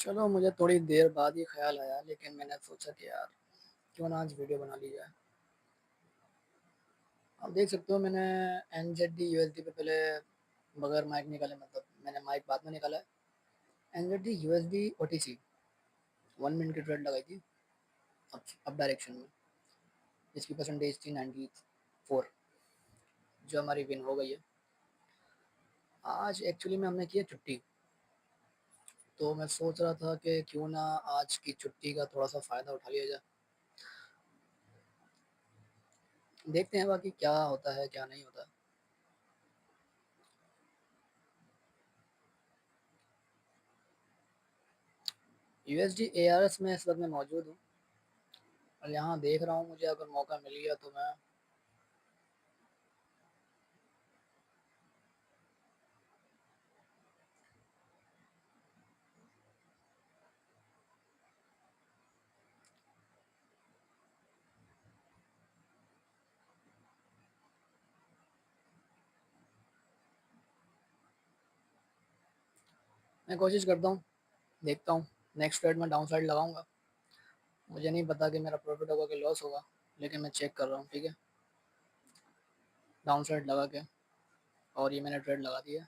चलो मुझे थोड़ी देर बाद ही ख्याल आया, लेकिन मैंने सोचा कि यार क्यों ना आज वीडियो बना ली जाए। आप देख सकते हो मैंने NZD USD पे पहले बगैर माइक निकाले, मतलब मैंने माइक बाद में निकाला है। NZD USD OTC 1 मिनट की ट्रेड लगाई थी अप डायरेक्शन में, जिसकी परसेंटेज थी 94, जो हमारी विन हो गई है। आज एक्चुअली में हमने किया छुट्टी, तो मैं सोच रहा था कि क्यों ना आज की छुट्टी का थोड़ा सा फ़ायदा उठा लिया जाए। देखते हैं बाकी क्या होता है क्या नहीं होता। USD ARS में इस वक्त मैं मौजूद हूँ और यहाँ देख रहा हूँ, मुझे अगर मौका मिल गया तो मैं कोशिश करता हूँ, देखता हूँ। नेक्स्ट ट्रेड में डाउन साइड लगाऊंगा। मुझे नहीं पता कि मेरा प्रॉफिट होगा कि लॉस होगा, लेकिन मैं चेक कर रहा हूँ, ठीक है। डाउन साइड लगा के, और ये मैंने ट्रेड लगा दिया।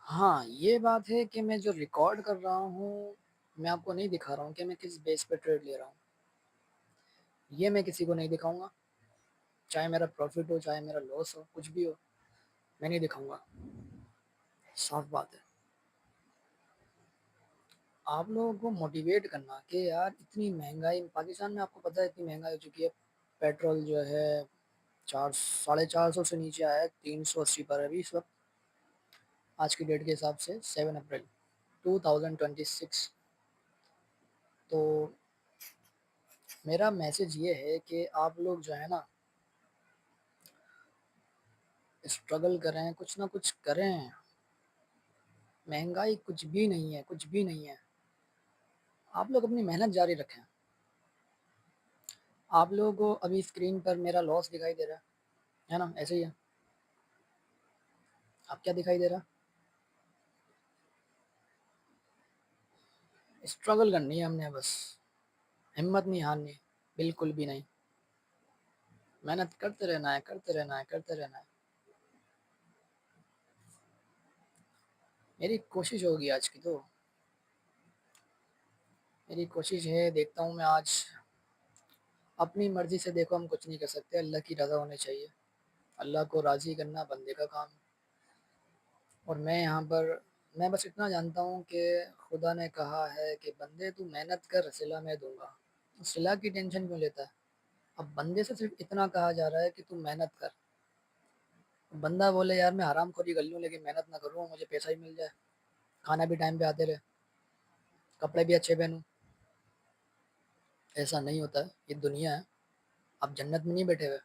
हाँ, ये बात है कि मैं जो रिकॉर्ड कर रहा हूँ, मैं आपको नहीं दिखा रहा हूँ कि मैं किस बेस पे ट्रेड ले रहा हूँ। ये मैं किसी को नहीं दिखाऊंगा, चाहे मेरा प्रॉफिट हो चाहे मेरा लॉस हो, कुछ भी हो, मैं नहीं दिखाऊंगा। साफ बात है। आप लोगों को मोटिवेट करना कि यार इतनी महंगाई पाकिस्तान में, आपको पता है इतनी महंगाई हो चुकी है। पेट्रोल जो है 400 साढ़े 400 से नीचे आया है, 380 पर अभी इस वक्त, आज की डेट के हिसाब से 7 अप्रैल 2026। तो मेरा मैसेज ये है कि आप लोग जो है ना, स्ट्रगल करें, कुछ ना कुछ करें। महंगाई कुछ भी नहीं है, कुछ भी नहीं है। आप लोग अपनी मेहनत जारी रखें। आप लोगों को अभी स्क्रीन पर मेरा लॉस दिखाई दे रहा है ना, ऐसे ही है। आप क्या दिखाई दे रहा? स्ट्रगल करनी है हमने बस, हिम्मत नहीं हारनी, बिल्कुल भी नहीं। मेहनत करते रहना है, करते रहना है, करते रहना है। मेरी कोशिश होगी आज की, तो मेरी कोशिश है, देखता हूँ मैं आज। अपनी मर्जी से देखो, हम कुछ नहीं कर सकते, अल्लाह की रज़ा होनी चाहिए। अल्लाह को राज़ी करना बंदे का काम है। और मैं यहाँ पर, मैं बस इतना जानता हूँ कि खुदा ने कहा है कि बंदे तू मेहनत कर, सिला मैं दूंगा। सिला की टेंशन क्यों लेता है? अब बंदे से सिर्फ इतना कहा जा रहा है कि तू मेहनत कर। बंदा बोले यार मैं हराम खोरी कर लूँ लेकिन मेहनत ना करूँ, मुझे पैसा ही मिल जाए, खाना भी टाइम पे आते रहे, कपड़े भी अच्छे पहनूँ। ऐसा नहीं होता है, ये दुनिया है। आप जन्नत में नहीं बैठे हुए।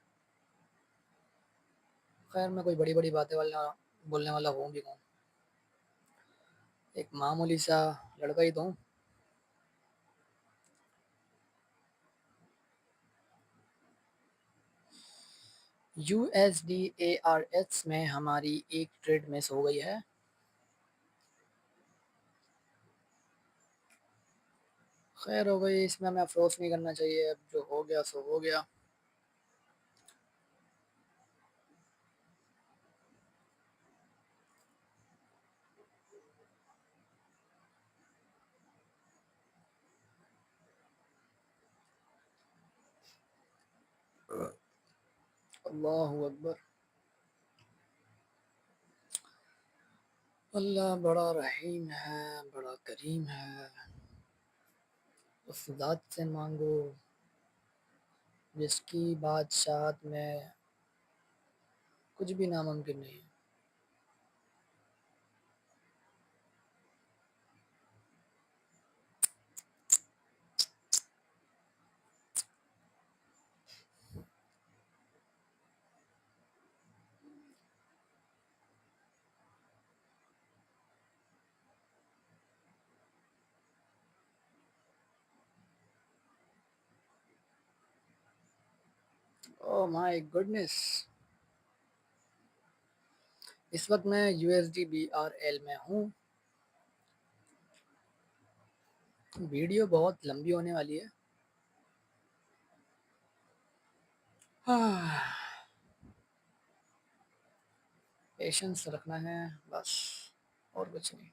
खैर, मैं कोई बड़ी बड़ी बातें वाला बोलने वाला हूँ भी कौन, एक मामूली सा लड़का ही तो हूँ। USD ARS में हमारी एक ट्रेड मिस हो गई है। खैर हो गई, इसमें हमें अफसोस नहीं करना चाहिए, अब जो हो गया सो हो गया। अल्लाह अकबर। अल्लाह बड़ा रहीम है, बड़ा करीम है। उस ज़ात से मांगो जिसकी बादशाहत में कुछ भी नामुमकिन नहीं है। Oh my goodness. इस वक्त मैं USD BRL में हूँ। वीडियो बहुत लंबी होने वाली है। हाँ, पेशेंस रखना है बस, और कुछ नहीं।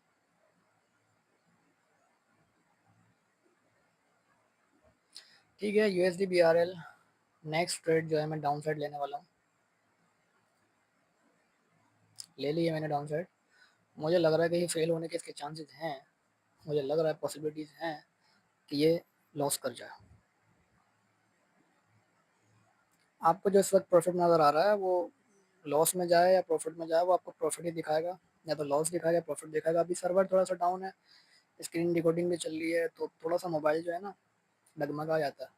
ठीक है, यूएसडी बीआरएल नेक्स्ट ट्रेड जो है मैं डाउन साइड लेने वाला हूँ। ले लिए मैंने डाउन साइड। मुझे लग रहा है कि ये फेल होने के इसके चांसेस हैं। मुझे लग रहा है पॉसिबिलिटीज़ हैं कि ये लॉस कर जाए। आपको जो इस वक्त प्रॉफिट नज़र आ रहा है वो लॉस में जाए या प्रॉफिट में जाए, वो आपको प्रॉफिट ही दिखाएगा, या तो लॉस दिखाएगा या प्रॉफिट दिखाएगा। अभी सर्वर थोड़ा सा डाउन है, स्क्रीन रिकॉर्डिंग भी चल रही है, तो थोड़ा सा मोबाइल जो है ना डगमगा जाता है।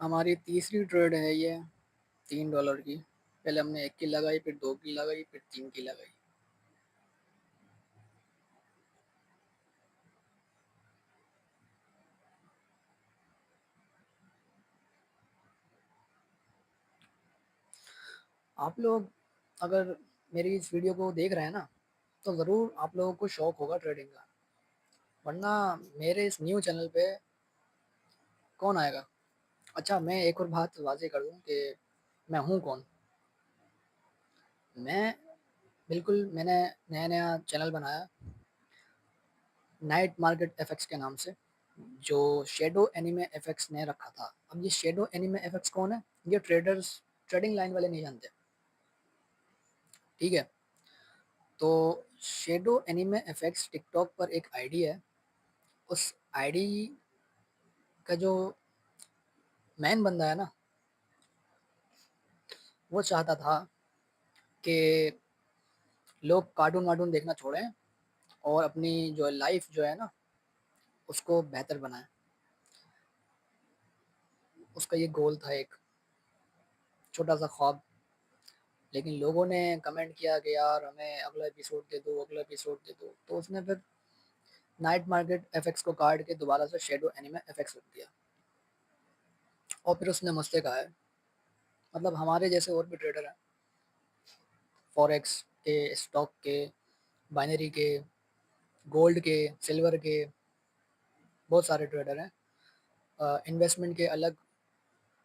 हमारी तीसरी ट्रेड है ये, $3 की। पहले हमने एक की लगाई, फिर दो की लगाई, फिर तीन की लगाई। आप लोग अगर मेरी इस वीडियो को देख रहे हैं ना, तो ज़रूर आप लोगों को शौक होगा ट्रेडिंग का, वरना मेरे इस न्यू चैनल पे कौन आएगा। अच्छा, मैं एक और बात वाज़ेह कर दूँ कि मैं हूँ कौन। मैं बिल्कुल, मैंने नया-नया चैनल बनाया नाइट मार्केट एफएक्स के नाम से, जो शैडो एनीमे एफएक्स ने रखा था। अब ये शैडो एनीमे एफएक्स कौन है? ये ट्रेडर्स, ट्रेडिंग लाइन वाले नहीं जानते, ठीक है? तो शैडो एनीमे एफएक्स टिकटॉक पर एक आईडी है। उस आईडी का जो मेन बंदा है ना, वो चाहता था कि लोग कार्टून वार्टून देखना छोड़ें और अपनी जो लाइफ जो है ना उसको बेहतर बनाएं। उसका ये गोल था, एक छोटा सा ख्वाब। लेकिन लोगों ने कमेंट किया कि यार हमें अगला एपिसोड दे दो, अगला एपिसोड दे दो, तो उसने फिर नाइट मार्केट एफएक्स को काट के दोबारा से शेडो एनिमे एफएक्स रख दिया। और फिर उसने मुझसे कहा है, मतलब हमारे जैसे और भी ट्रेडर हैं, फॉरेक्स के, स्टॉक के, बाइनरी के, गोल्ड के, सिल्वर के, बहुत सारे ट्रेडर हैं। इन्वेस्टमेंट के अलग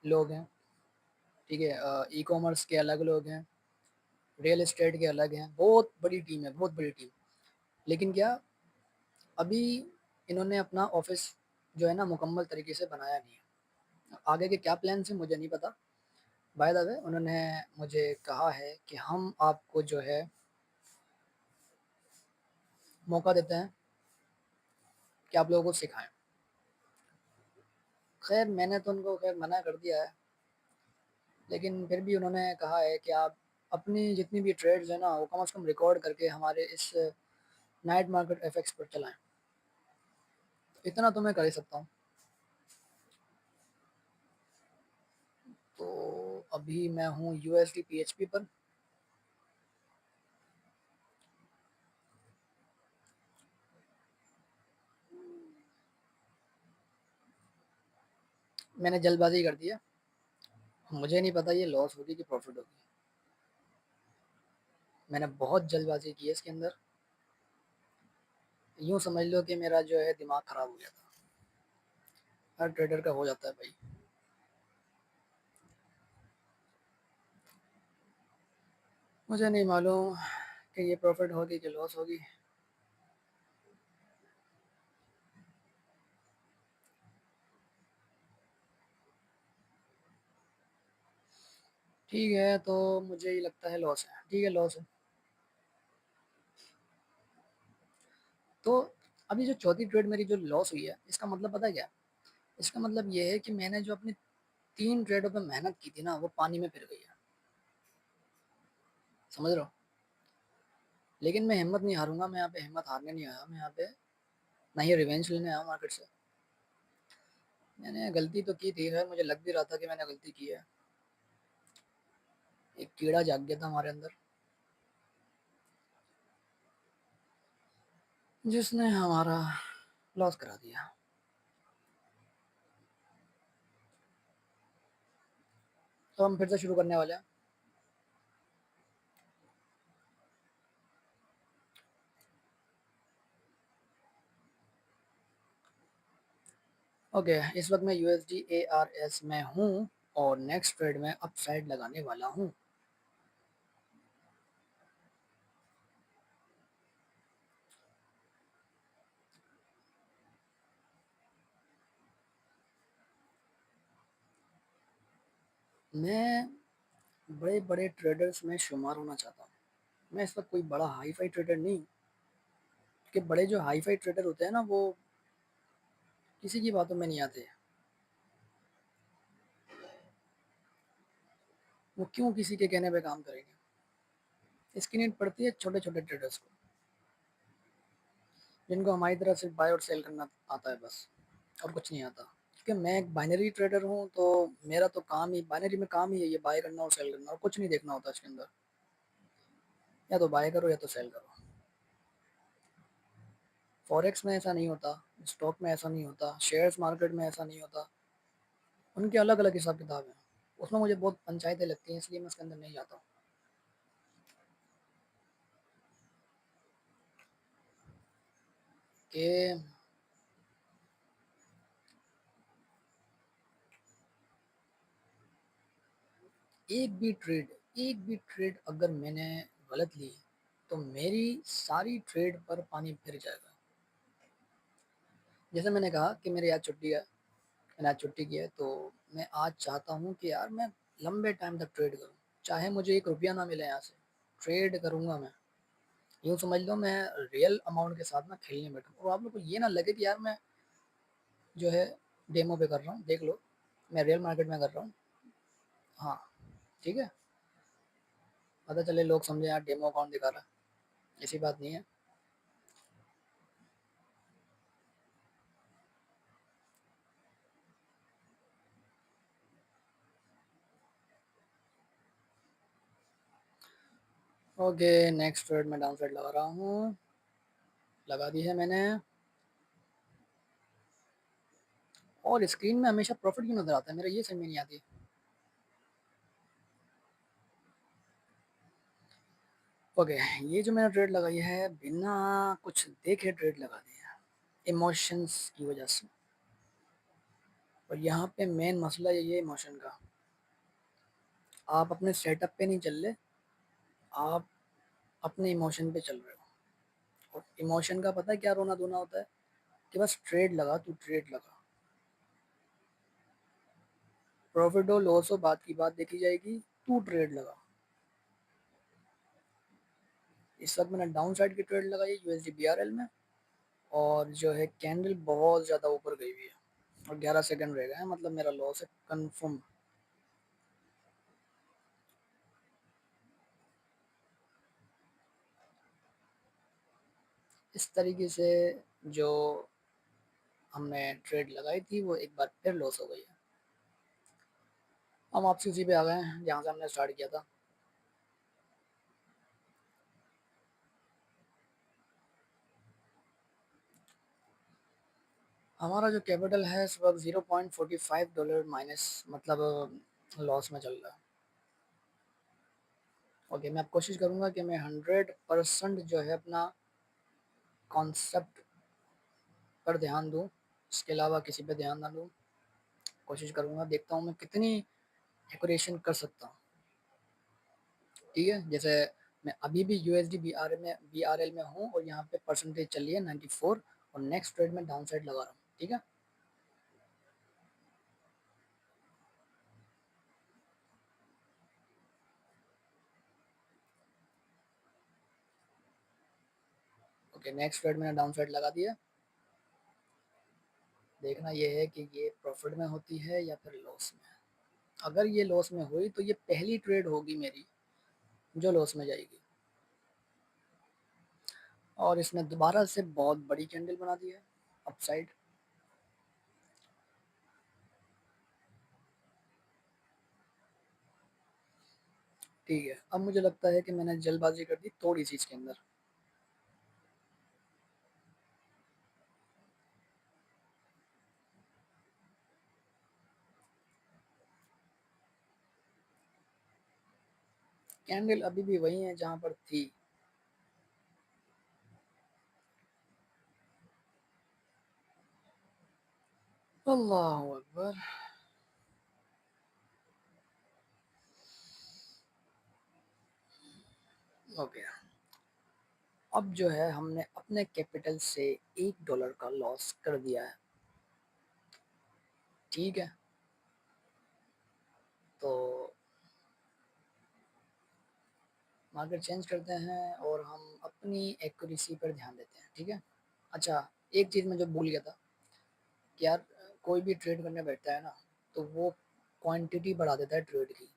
लोग हैं, ठीक है, ई कॉमर्स के अलग लोग हैं, रियल एस्टेट के अलग हैं, बहुत बड़ी टीम है, बहुत बड़ी टीम। लेकिन क्या, अभी इन्होंने अपना ऑफिस जो है ना मुकम्मल तरीके से बनाया नहीं है। आगे के क्या प्लान है मुझे नहीं पता। बाय द वे उन्होंने मुझे कहा है कि हम आपको जो है मौका देते हैं कि आप लोगों को सिखाएं। खैर मैंने तो उनको खैर मना कर दिया है, लेकिन फिर भी उन्होंने कहा है कि आप अपनी जितनी भी ट्रेड्स है ना वो कम से कम रिकॉर्ड करके हमारे इस नाइट मार्केट एफएक्स पर चलाएं। इतना तो मैं कर ही सकता हूँ। तो अभी मैं हूँ यूएसडी पीएचपी पर। मैंने जल्दबाजी कर दिया, मुझे नहीं पता ये लॉस होगी कि प्रॉफिट होगी। मैंने बहुत जल्दबाजी की है इसके अंदर। यूँ समझ लो कि मेरा जो है दिमाग ख़राब हो गया था। हर ट्रेडर का हो जाता है भाई। मुझे नहीं मालूम कि ये प्रॉफिट होगी कि लॉस होगी। ठीक है, तो मुझे ये लगता है लॉस है। ठीक है, लॉस है। तो अभी जो चौथी ट्रेड मेरी जो लॉस हुई है, इसका मतलब पता है क्या? इसका मतलब ये है कि मैंने जो अपनी 3 ट्रेडों पे मेहनत की थी ना, वो पानी में फिर गई है। समझ रहे हो? लेकिन मैं हिम्मत नहीं हारूँगा, मैं यहाँ पे हिम्मत हारने नहीं आया। मैं यहाँ पे ना ही रिवेंज लेने आया हूँ मार्केट से। मैंने गलती तो की थी, खैर मुझे लग भी रहा था कि मैंने गलती की है। एक कीड़ा जाग गया था हमारे अंदर, जिसने हमारा लॉस करा दिया। तो हम फिर से शुरू करने वाले हैं। ओके, इस वक्त मैं USD ARS में हूँ और नेक्स्ट ट्रेड में अप साइड लगाने वाला हूँ। मैं बड़े बड़े ट्रेडर्स में शुमार होना चाहता हूँ। मैं इस वक्त कोई बड़ा हाई फाई ट्रेडर नहीं हूँ, कि बड़े जो हाई फाई ट्रेडर होते हैं ना, वो किसी की बातों में नहीं आते। वो क्यों किसी के कहने पे काम करेंगे। इसकी नीड पड़ती है छोटे छोटे ट्रेडर्स को, जिनको हमारी तरह सिर्फ बाय और सेल करना आता है बस, और कुछ नहीं आता। क्योंकि मैं एक बाइनरी ट्रेडर हूँ, तो मेरा तो काम ही बाइनरी में काम ही है, ये बाय करना और सेल करना, और कुछ नहीं देखना होता इसके अंदर। या तो बाय करो या तो सेल करो। फॉरेक्स में ऐसा नहीं होता, स्टॉक में ऐसा नहीं होता, शेयर्स मार्केट में ऐसा नहीं होता। उनके अलग अलग हिसाब किताब हैं। उसमें मुझे बहुत पंचायतें लगती हैं, इसलिए मैं उसके अंदर नहीं जाता हूँ। कि एक भी ट्रेड अगर मैंने गलत ली, तो मेरी सारी ट्रेड पर पानी फिर जाएगा। जैसे मैंने कहा कि मेरी आज छुट्टी है, मैंने आज छुट्टी की है, तो मैं आज चाहता हूँ कि यार मैं लंबे टाइम तक ट्रेड करूँ, चाहे मुझे 1 रुपया ना मिले यहाँ से, ट्रेड करूँगा मैं। यूँ समझ लो मैं रियल अमाउंट के साथ ना खेलने बैठूँ, और आप लोग को ये ना लगे कि यार मैं जो है डेमो पे कर रहा हूँ। देख लो, मैं रियल मार्केट में कर रहा हूँ। हाँ, ठीक है। पता चले लोग समझे यार डेमो अकाउंट दिखा रहा है, ऐसी बात नहीं है। ओके, नेक्स्ट ट्रेड में डाउन साइड लगा रहा हूँ, लगा दी है मैंने। और स्क्रीन में हमेशा प्रॉफिट क्यों नजर आता है, मेरा ये समझ में नहीं आती। ओके, ये जो मैंने ट्रेड लगाई है बिना कुछ देखे ट्रेड लगा दी है, इमोशंस की वजह से। और यहाँ पे मेन मसला ये है इमोशन का। आप अपने सेटअप पे नहीं चल रहे, आप अपने इमोशन पे चल रहे हो। और इमोशन का पता है क्या रोना धोना होता है, कि बस ट्रेड लगा, तू ट्रेड लगा, प्रॉफिट हो लॉस हो बात की बात देखी जाएगी, तू ट्रेड लगा। इस वक्त मैंने डाउन साइड की ट्रेड लगाई है USD BRL में, और जो है कैंडल बहुत ज़्यादा ऊपर गई हुई है, और 11 सेकंड रह गए हैं, मतलब मेरा लॉस है कन्फर्म। इस तरीके से जो हमने ट्रेड लगाई थी वो एक बार फिर लॉस हो गई है। हम वापसी उसी पे आ गए हैं जहाँ से हमने स्टार्ट किया था। हमारा जो कैपिटल है इस वक्त $0.45 माइनस, मतलब लॉस में चल रहा है। ओके, मैं अब कोशिश करूँगा कि मैं 100% जो है अपना कॉन्सेप्ट पर ध्यान दूँ, इसके अलावा किसी पे ध्यान ना दूँ। कोशिश करूँगा, देखता हूँ मैं कितनी एक्यूरेशन कर सकता हूँ। ठीक है, जैसे मैं अभी भी USD BRL में हूँ, और यहाँ पे परसेंटेज चली है 94, और नेक्स्ट ट्रेड में डाउन साइड लगा रहा हूँ। ठीक है। ओके, नेक्स्ट ट्रेड मैंने डाउन साइड लगा दिया। देखना ये है कि ये प्रॉफिट में होती है या फिर लॉस में। अगर ये लॉस में हुई तो ये पहली ट्रेड होगी मेरी जो लॉस में जाएगी। और इसने दोबारा से बहुत बड़ी कैंडल बना दी है अपसाइड। ठीक है, अब मुझे लगता है कि मैंने जल्दबाजी कर दी थोड़ी सी इसके अंदर। कैंडल अभी भी वही है जहाँ पर थी। अल्लाह अकबर। ओके, अब जो है हमने अपने कैपिटल से $1 का लॉस कर दिया है, ठीक है। तो मार्केट चेंज करते हैं और हम अपनी एक्यूरेसी पर ध्यान देते हैं, ठीक है। अच्छा, एक चीज़ मैं जो भूल गया था कि यार कोई भी ट्रेड करने बैठता है ना, तो वो क्वांटिटी बढ़ा देता है ट्रेड की,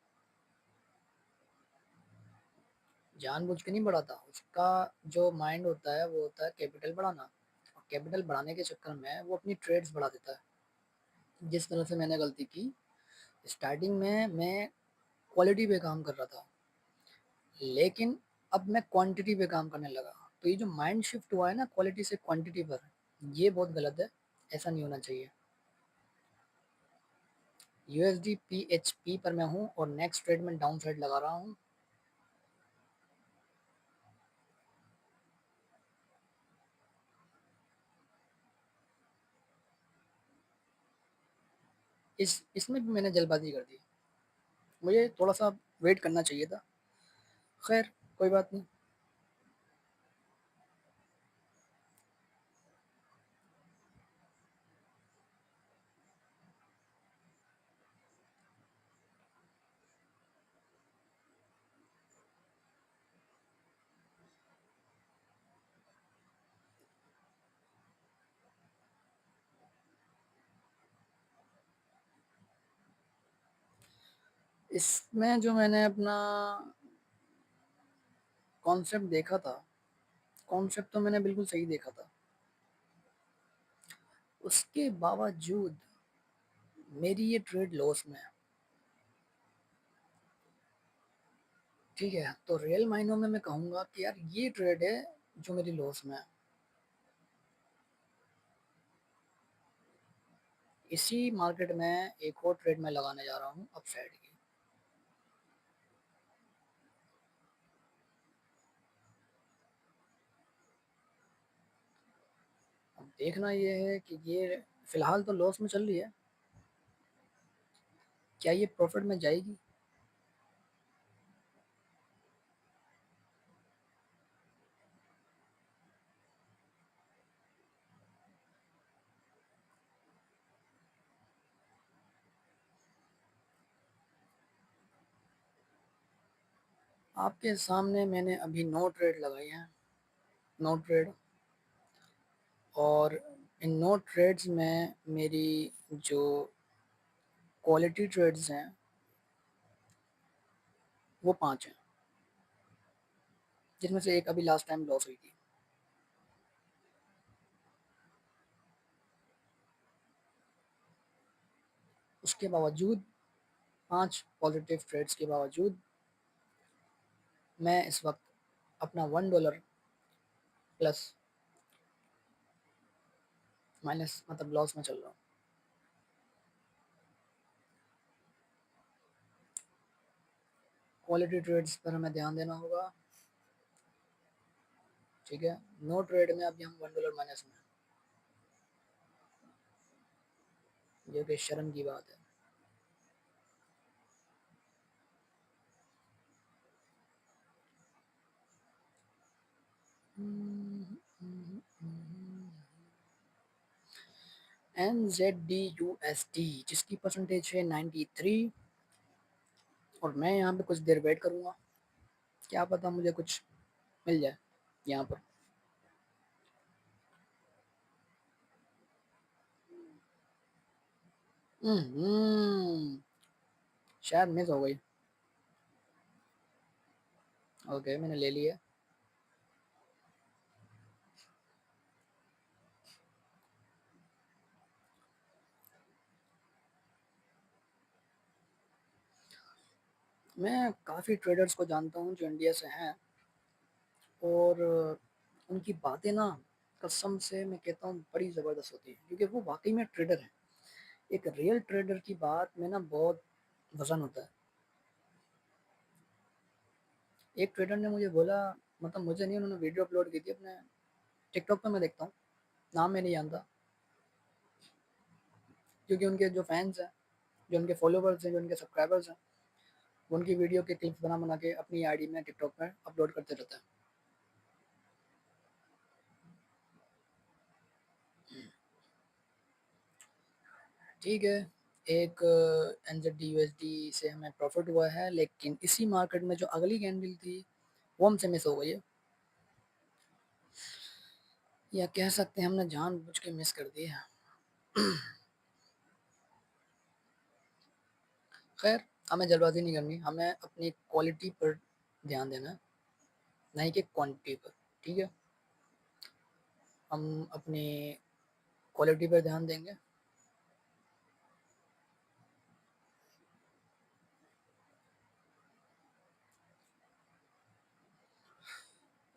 जानबूझ के नहीं बढ़ाता। उसका जो माइंड होता है वो होता है कैपिटल बढ़ाना, और कैपिटल बढ़ाने के चक्कर में वो अपनी ट्रेड्स बढ़ा देता है। जिस तरह से मैंने गलती की, स्टार्टिंग में मैं क्वालिटी पे काम कर रहा था, लेकिन अब मैं क्वांटिटी पे काम करने लगा। तो ये जो माइंड शिफ्ट हुआ है ना क्वालिटी से क्वांटिटी पर, ये बहुत गलत है, ऐसा नहीं होना चाहिए। यूएसडी पीएचपी पर मैं हूँ और नेक्स्ट ट्रेड में डाउन साइड लगा रहा हूँ। इसमें भी मैंने जल्दबाजी कर दी, मुझे थोड़ा सा वेट करना चाहिए था। खैर, कोई बात नहीं। इसमें जो मैंने अपना कॉन्सेप्ट देखा था, कॉन्सेप्ट तो मैंने बिल्कुल सही देखा था, उसके बावजूद मेरी ये ट्रेड लॉस में है, ठीक है। तो रियल मायनों में मैं कहूँगा कि यार ये ट्रेड है जो मेरी लॉस में है। इसी मार्केट में एक और ट्रेड मैं लगाने जा रहा हूँ अपसाइड की। अब देखना ये है कि ये फिलहाल तो लॉस में चल रही है, क्या ये प्रॉफिट में जाएगी। आपके सामने मैंने अभी 9 ट्रेड लगाई हैं, 9 ट्रेड, और इन 9 ट्रेड्स में मेरी जो क्वालिटी ट्रेड्स हैं वो 5 हैं, जिसमें से एक अभी लास्ट टाइम लॉस हुई थी। उसके बावजूद, 5 पॉजिटिव ट्रेड्स के बावजूद, मैं इस वक्त अपना $1 प्लस माइनस मतलब लॉस में चल रहा हूँ। क्वालिटी ट्रेड्स पर हमें ध्यान देना होगा, ठीक है। नो ट्रेड में अभी हम $1 माइनस में, जो कि शर्म की बात है। NZDUSD जिसकी परसेंटेज है 93, और मैं यहाँ पे कुछ देर वेट करूँगा, क्या पता मुझे कुछ मिल जाए यहाँ पर। शायद मिस हो गई। ओके, मैंने ले लिया। मैं काफ़ी ट्रेडर्स को जानता हूँ जो इंडिया से हैं, और उनकी बातें ना कसम से मैं कहता हूँ बड़ी ज़बरदस्त होती है, क्योंकि वो वाकई में ट्रेडर हैं। एक रियल ट्रेडर की बात में ना बहुत वजन होता है। एक ट्रेडर ने मुझे बोला, मतलब मुझे नहीं, उन्होंने वीडियो अपलोड की थी अपने टिकटॉक पे, मैं देखता हूँ, नाम मैं नहीं जानता, क्योंकि उनके जो फैंस हैं, जो उनके फॉलोवर्स हैं, जो उनके सब्सक्राइबर्स हैं, वो उनकी वीडियो के क्लिप्स बना बना के अपनी आईडी में टिकटॉक पर अपलोड करते रहते हैं। ठीक है, एक NZD USD से हमें प्रॉफिट हुआ है, लेकिन इसी मार्केट में जो अगली कैंडल थी वो हमसे मिस हो गई है, या कह सकते हैं हमने जानबूझ के मिस कर दी है। खैर, हमें जल्दबाजी नहीं करनी, हमें अपनी क्वालिटी पर ध्यान देना है, नहीं कि क्वांटिटी पर। ठीक है, हम अपनी क्वालिटी पर ध्यान देंगे।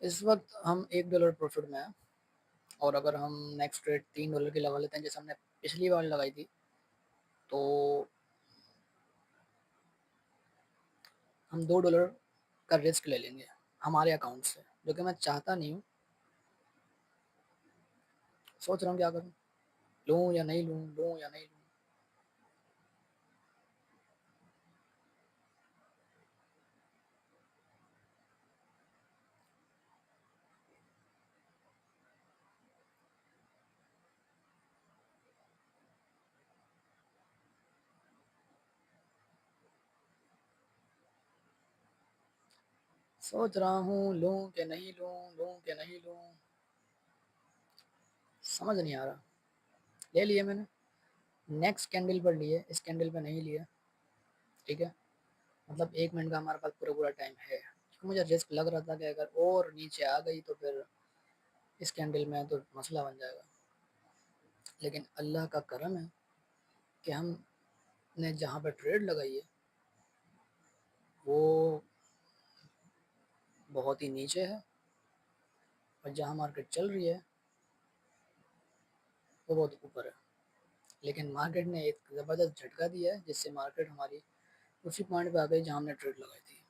इस वक्त हम $1 प्रॉफिट में हैं, और अगर हम नेक्स्ट ट्रेड $3 की लगा लेते हैं जैसे हमने पिछली बार लगाई थी, तो हम $2 का रिस्क ले लेंगे हमारे अकाउंट से, जो कि मैं चाहता नहीं हूँ। सोच रहा हूँ क्या करूँ, लूँ या नहीं लूँ, लूँ या नहीं लूँ। सोच रहा हूँ लूँ कि नहीं लूँ, लूँ कि नहीं लूँ, समझ नहीं आ रहा। ले लिए मैंने, नेक्स्ट कैंडल पर लिए, इस कैंडल पर नहीं लिया। ठीक है, मतलब 1 मिनट का हमारे पास पूरा पूरा टाइम है, क्योंकि मुझे रिस्क लग रहा था कि अगर और नीचे आ गई तो फिर इस कैंडल में तो मसला बन जाएगा। लेकिन अल्लाह का करम है कि हमने जहाँ पर ट्रेड लगाई है वो बहुत ही नीचे है, और जहाँ मार्केट चल रही है वो बहुत ऊपर है। लेकिन मार्केट ने एक ज़बरदस्त झटका दिया है, जिससे मार्केट हमारी उसी पॉइंट पे आ गई जहाँ हमने ट्रेड लगाई थी।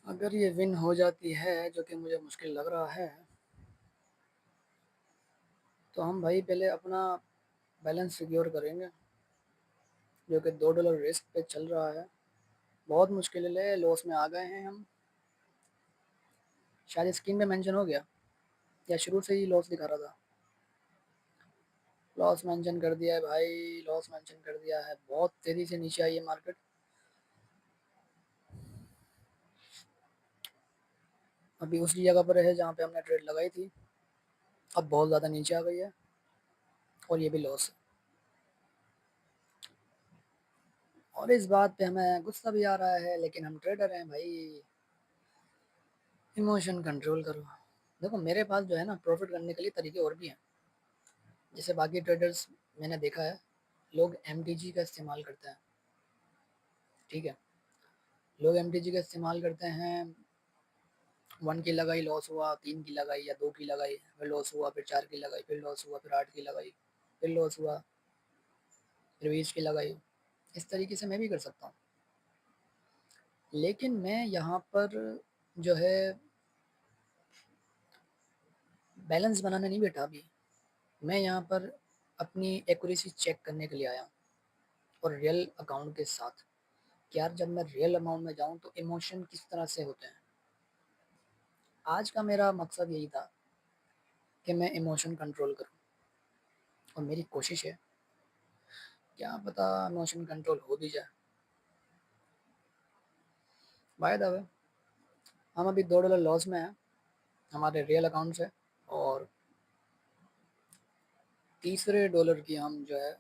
अगर ये विन हो जाती है, जो कि मुझे मुश्किल लग रहा है, तो हम भाई पहले अपना बैलेंस सिक्योर करेंगे, जो कि $2 रिस्क पे चल रहा है। बहुत मुश्किल है, लॉस में आ गए हैं हम। शायद स्क्रीन पे मेंशन हो गया, या शुरू से ही लॉस दिखा रहा था। लॉस मेंशन कर दिया है भाई, लॉस मेंशन कर दिया है। बहुत तेज़ी से नीचे आई है मार्केट। अभी उसी जगह पर है जहाँ पे हमने ट्रेड लगाई थी, अब बहुत ज़्यादा नीचे आ गई है, और ये भी लॉस है। और इस बात पे हमें गुस्सा भी आ रहा है, लेकिन हम ट्रेडर हैं भाई, इमोशन कंट्रोल करो। देखो, मेरे पास जो है ना, प्रॉफिट करने के लिए तरीके और भी हैं। जैसे बाकी ट्रेडर्स, मैंने देखा है, लोग MTG का इस्तेमाल करते हैं। ठीक है, लोग MTG का इस्तेमाल करते हैं। 1 की लगाई, लॉस हुआ, 3 की लगाई या 2 की लगाई, फिर लॉस हुआ, फिर 4 की लगाई, फिर लॉस हुआ, फिर 8 की लगाई, फिर लॉस हुआ, फिर 20 की लगाई। इस तरीके से मैं भी कर सकता हूँ, लेकिन मैं यहाँ पर जो है बैलेंस बनाने नहीं बैठा अभी। मैं यहाँ पर अपनी एक्यूरेसी चेक करने के लिए आया हूँ, और रियल अकाउंट के साथ, कि यार जब मैं रियल अमाउंट में जाऊँ तो इमोशन किस तरह से होते हैं। आज का मेरा मकसद यही था कि मैं इमोशन कंट्रोल करूँ, और मेरी कोशिश है, क्या पता इमोशन कंट्रोल हो भी जाए। बाय द वे, हम अभी $2 लॉस में हैं हमारे रियल अकाउंट से, और तीसरे डॉलर की हम जो है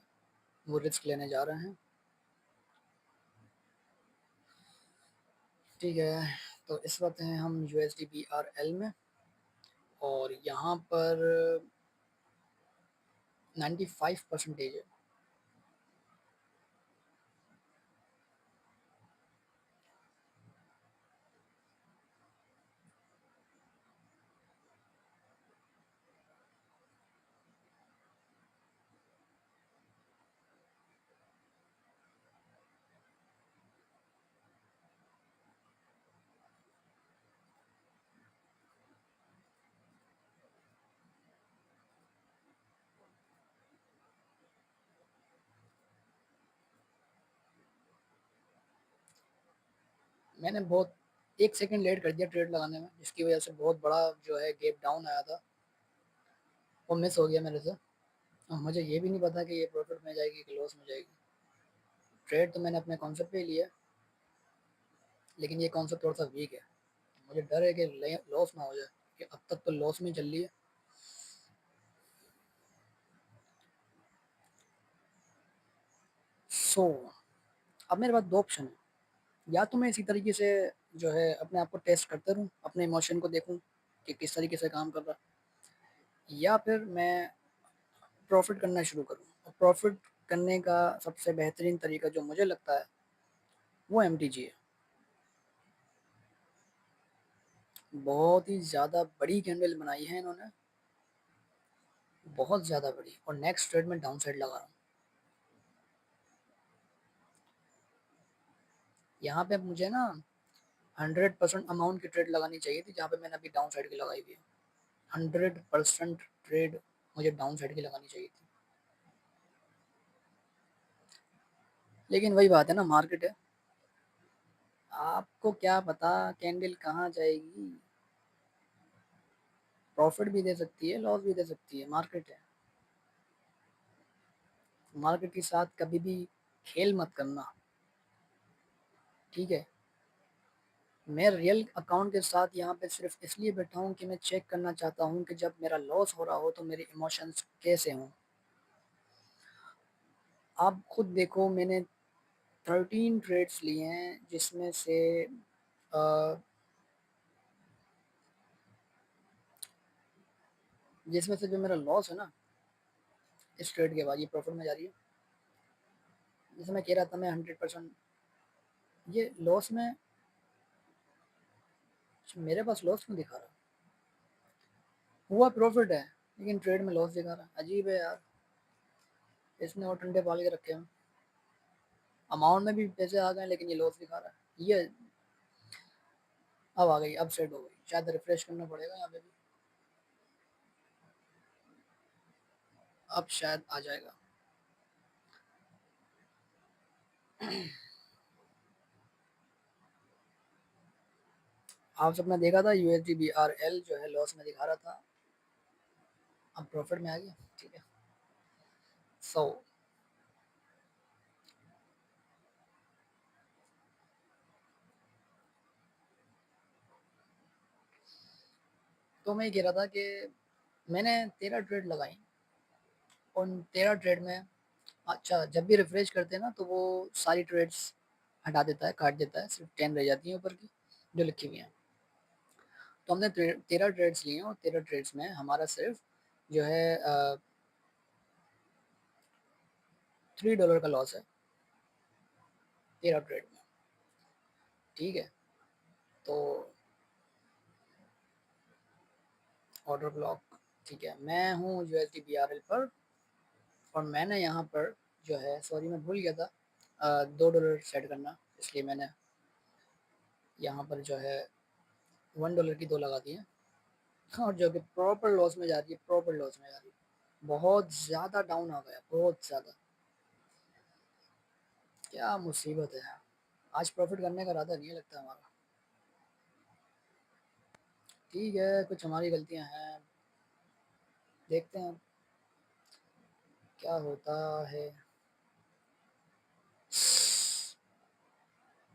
वो रिस्क लेने जा रहे हैं। ठीक है, तो इस वक्त हैं हम USD BRL में, और यहाँ पर 95% है। मैंने बहुत 1 सेकंड लेट कर दिया ट्रेड लगाने में, जिसकी वजह से बहुत बड़ा जो है गैप डाउन आया था, वो मिस हो गया मेरे से। और मुझे ये भी नहीं पता कि ये प्रॉफ़िट में जाएगी कि लॉस में जाएगी। ट्रेड तो मैंने अपने कॉन्सेप्ट पे ही लिया, लेकिन ये कॉन्सेप्ट थोड़ा-सा वीक है। मुझे डर है कि ले लॉस ना हो जाए, कि अब तक तो लॉस में चल रही है। सो अब मेरे पास 2 ऑप्शन हैं, या तो मैं इसी तरीके से जो है अपने आप को टेस्ट करता रहूँ, अपने इमोशन को देखूँ कि किस तरीके से काम कर रहा है, या फिर मैं प्रॉफ़िट करना शुरू करूँ। और प्रॉफ़िट करने का सबसे बेहतरीन तरीका जो मुझे लगता है, वो एमटीजी है। बहुत ही ज़्यादा बड़ी कैंडल बनाई है इन्होंने, बहुत ज़्यादा बड़ी, और नेक्स्ट ट्रेड में डाउन साइड लगा रहा हूँ। यहाँ पे मुझे ना 100% अमाउंट की ट्रेड लगानी चाहिए थी, जहाँ पे मैंने अभी डाउन साइड की लगाई हुई है। 100% ट्रेड मुझे डाउन साइड की लगानी चाहिए थी, लेकिन वही बात है ना, मार्केट है, आपको क्या पता कैंडल कहाँ जाएगी। प्रॉफिट भी दे सकती है, लॉस भी दे सकती है, मार्केट है। मार्केट के साथ कभी भी खेल मत करना, ठीक है। मैं रियल अकाउंट के साथ यहाँ पे सिर्फ इसलिए बैठा हूँ कि मैं चेक करना चाहता हूँ कि जब मेरा लॉस हो रहा हो तो मेरे इमोशंस कैसे हों। आप खुद देखो, मैंने 13 ट्रेड्स लिए हैं, जिसमें से अ, जो मेरा लॉस है ना, इस ट्रेड के बाद ये प्रॉफिट में जा रही है। जैसे मैं कह रहा था, मैं 100% ये लॉस में, मेरे पास लॉस क्यों दिखा रहा, हुआ प्रॉफिट है लेकिन ट्रेड में लॉस दिखा रहा, अजीब है यार। इसने और ठंडे पाल के रखे हैं, अमाउंट में भी पैसे आ गए लेकिन ये लॉस दिखा रहा है। ये अब आ गई, अब सेट हो गई, शायद रिफ्रेश करना पड़ेगा यहाँ पे भी, अब शायद आ जाएगा। आप सबने देखा था यूएसडी बीआरएल जो है लॉस में दिखा रहा था, अब प्रॉफिट में आ गया, ठीक है। सो तो मैं ये कह रहा था कि मैंने 13 ट्रेड लगाई, उन 13 ट्रेड में, अच्छा जब भी रिफ्रेश करते हैं ना तो वो सारी ट्रेड्स हटा देता है, काट देता है, सिर्फ 10 रह जाती हैं ऊपर की जो लिखी हुई हैं। तो हमने 13 ट्रेड्स लिए हैं, और 13 ट्रेड्स में हमारा सिर्फ जो है $3 का लॉस है 13 ट्रेड में, ठीक है। तो ऑर्डर ब्लॉक, ठीक है, मैं हूँ यूएसडी बीआरएल पर, और मैंने यहाँ पर जो है, सॉरी मैं भूल गया था $2 सेट करना, इसलिए मैंने यहाँ पर जो है $1 की 2 लगा दी है। और जो कि प्रॉपर लॉस में जा रही है, प्रॉपर लॉस में जा रही है, बहुत ज़्यादा डाउन हो गया, बहुत ज़्यादा। क्या मुसीबत है, आज प्रॉफिट करने का इरादा नहीं लगता हमारा। ठीक है, कुछ हमारी गलतियाँ हैं, देखते हैं क्या होता है।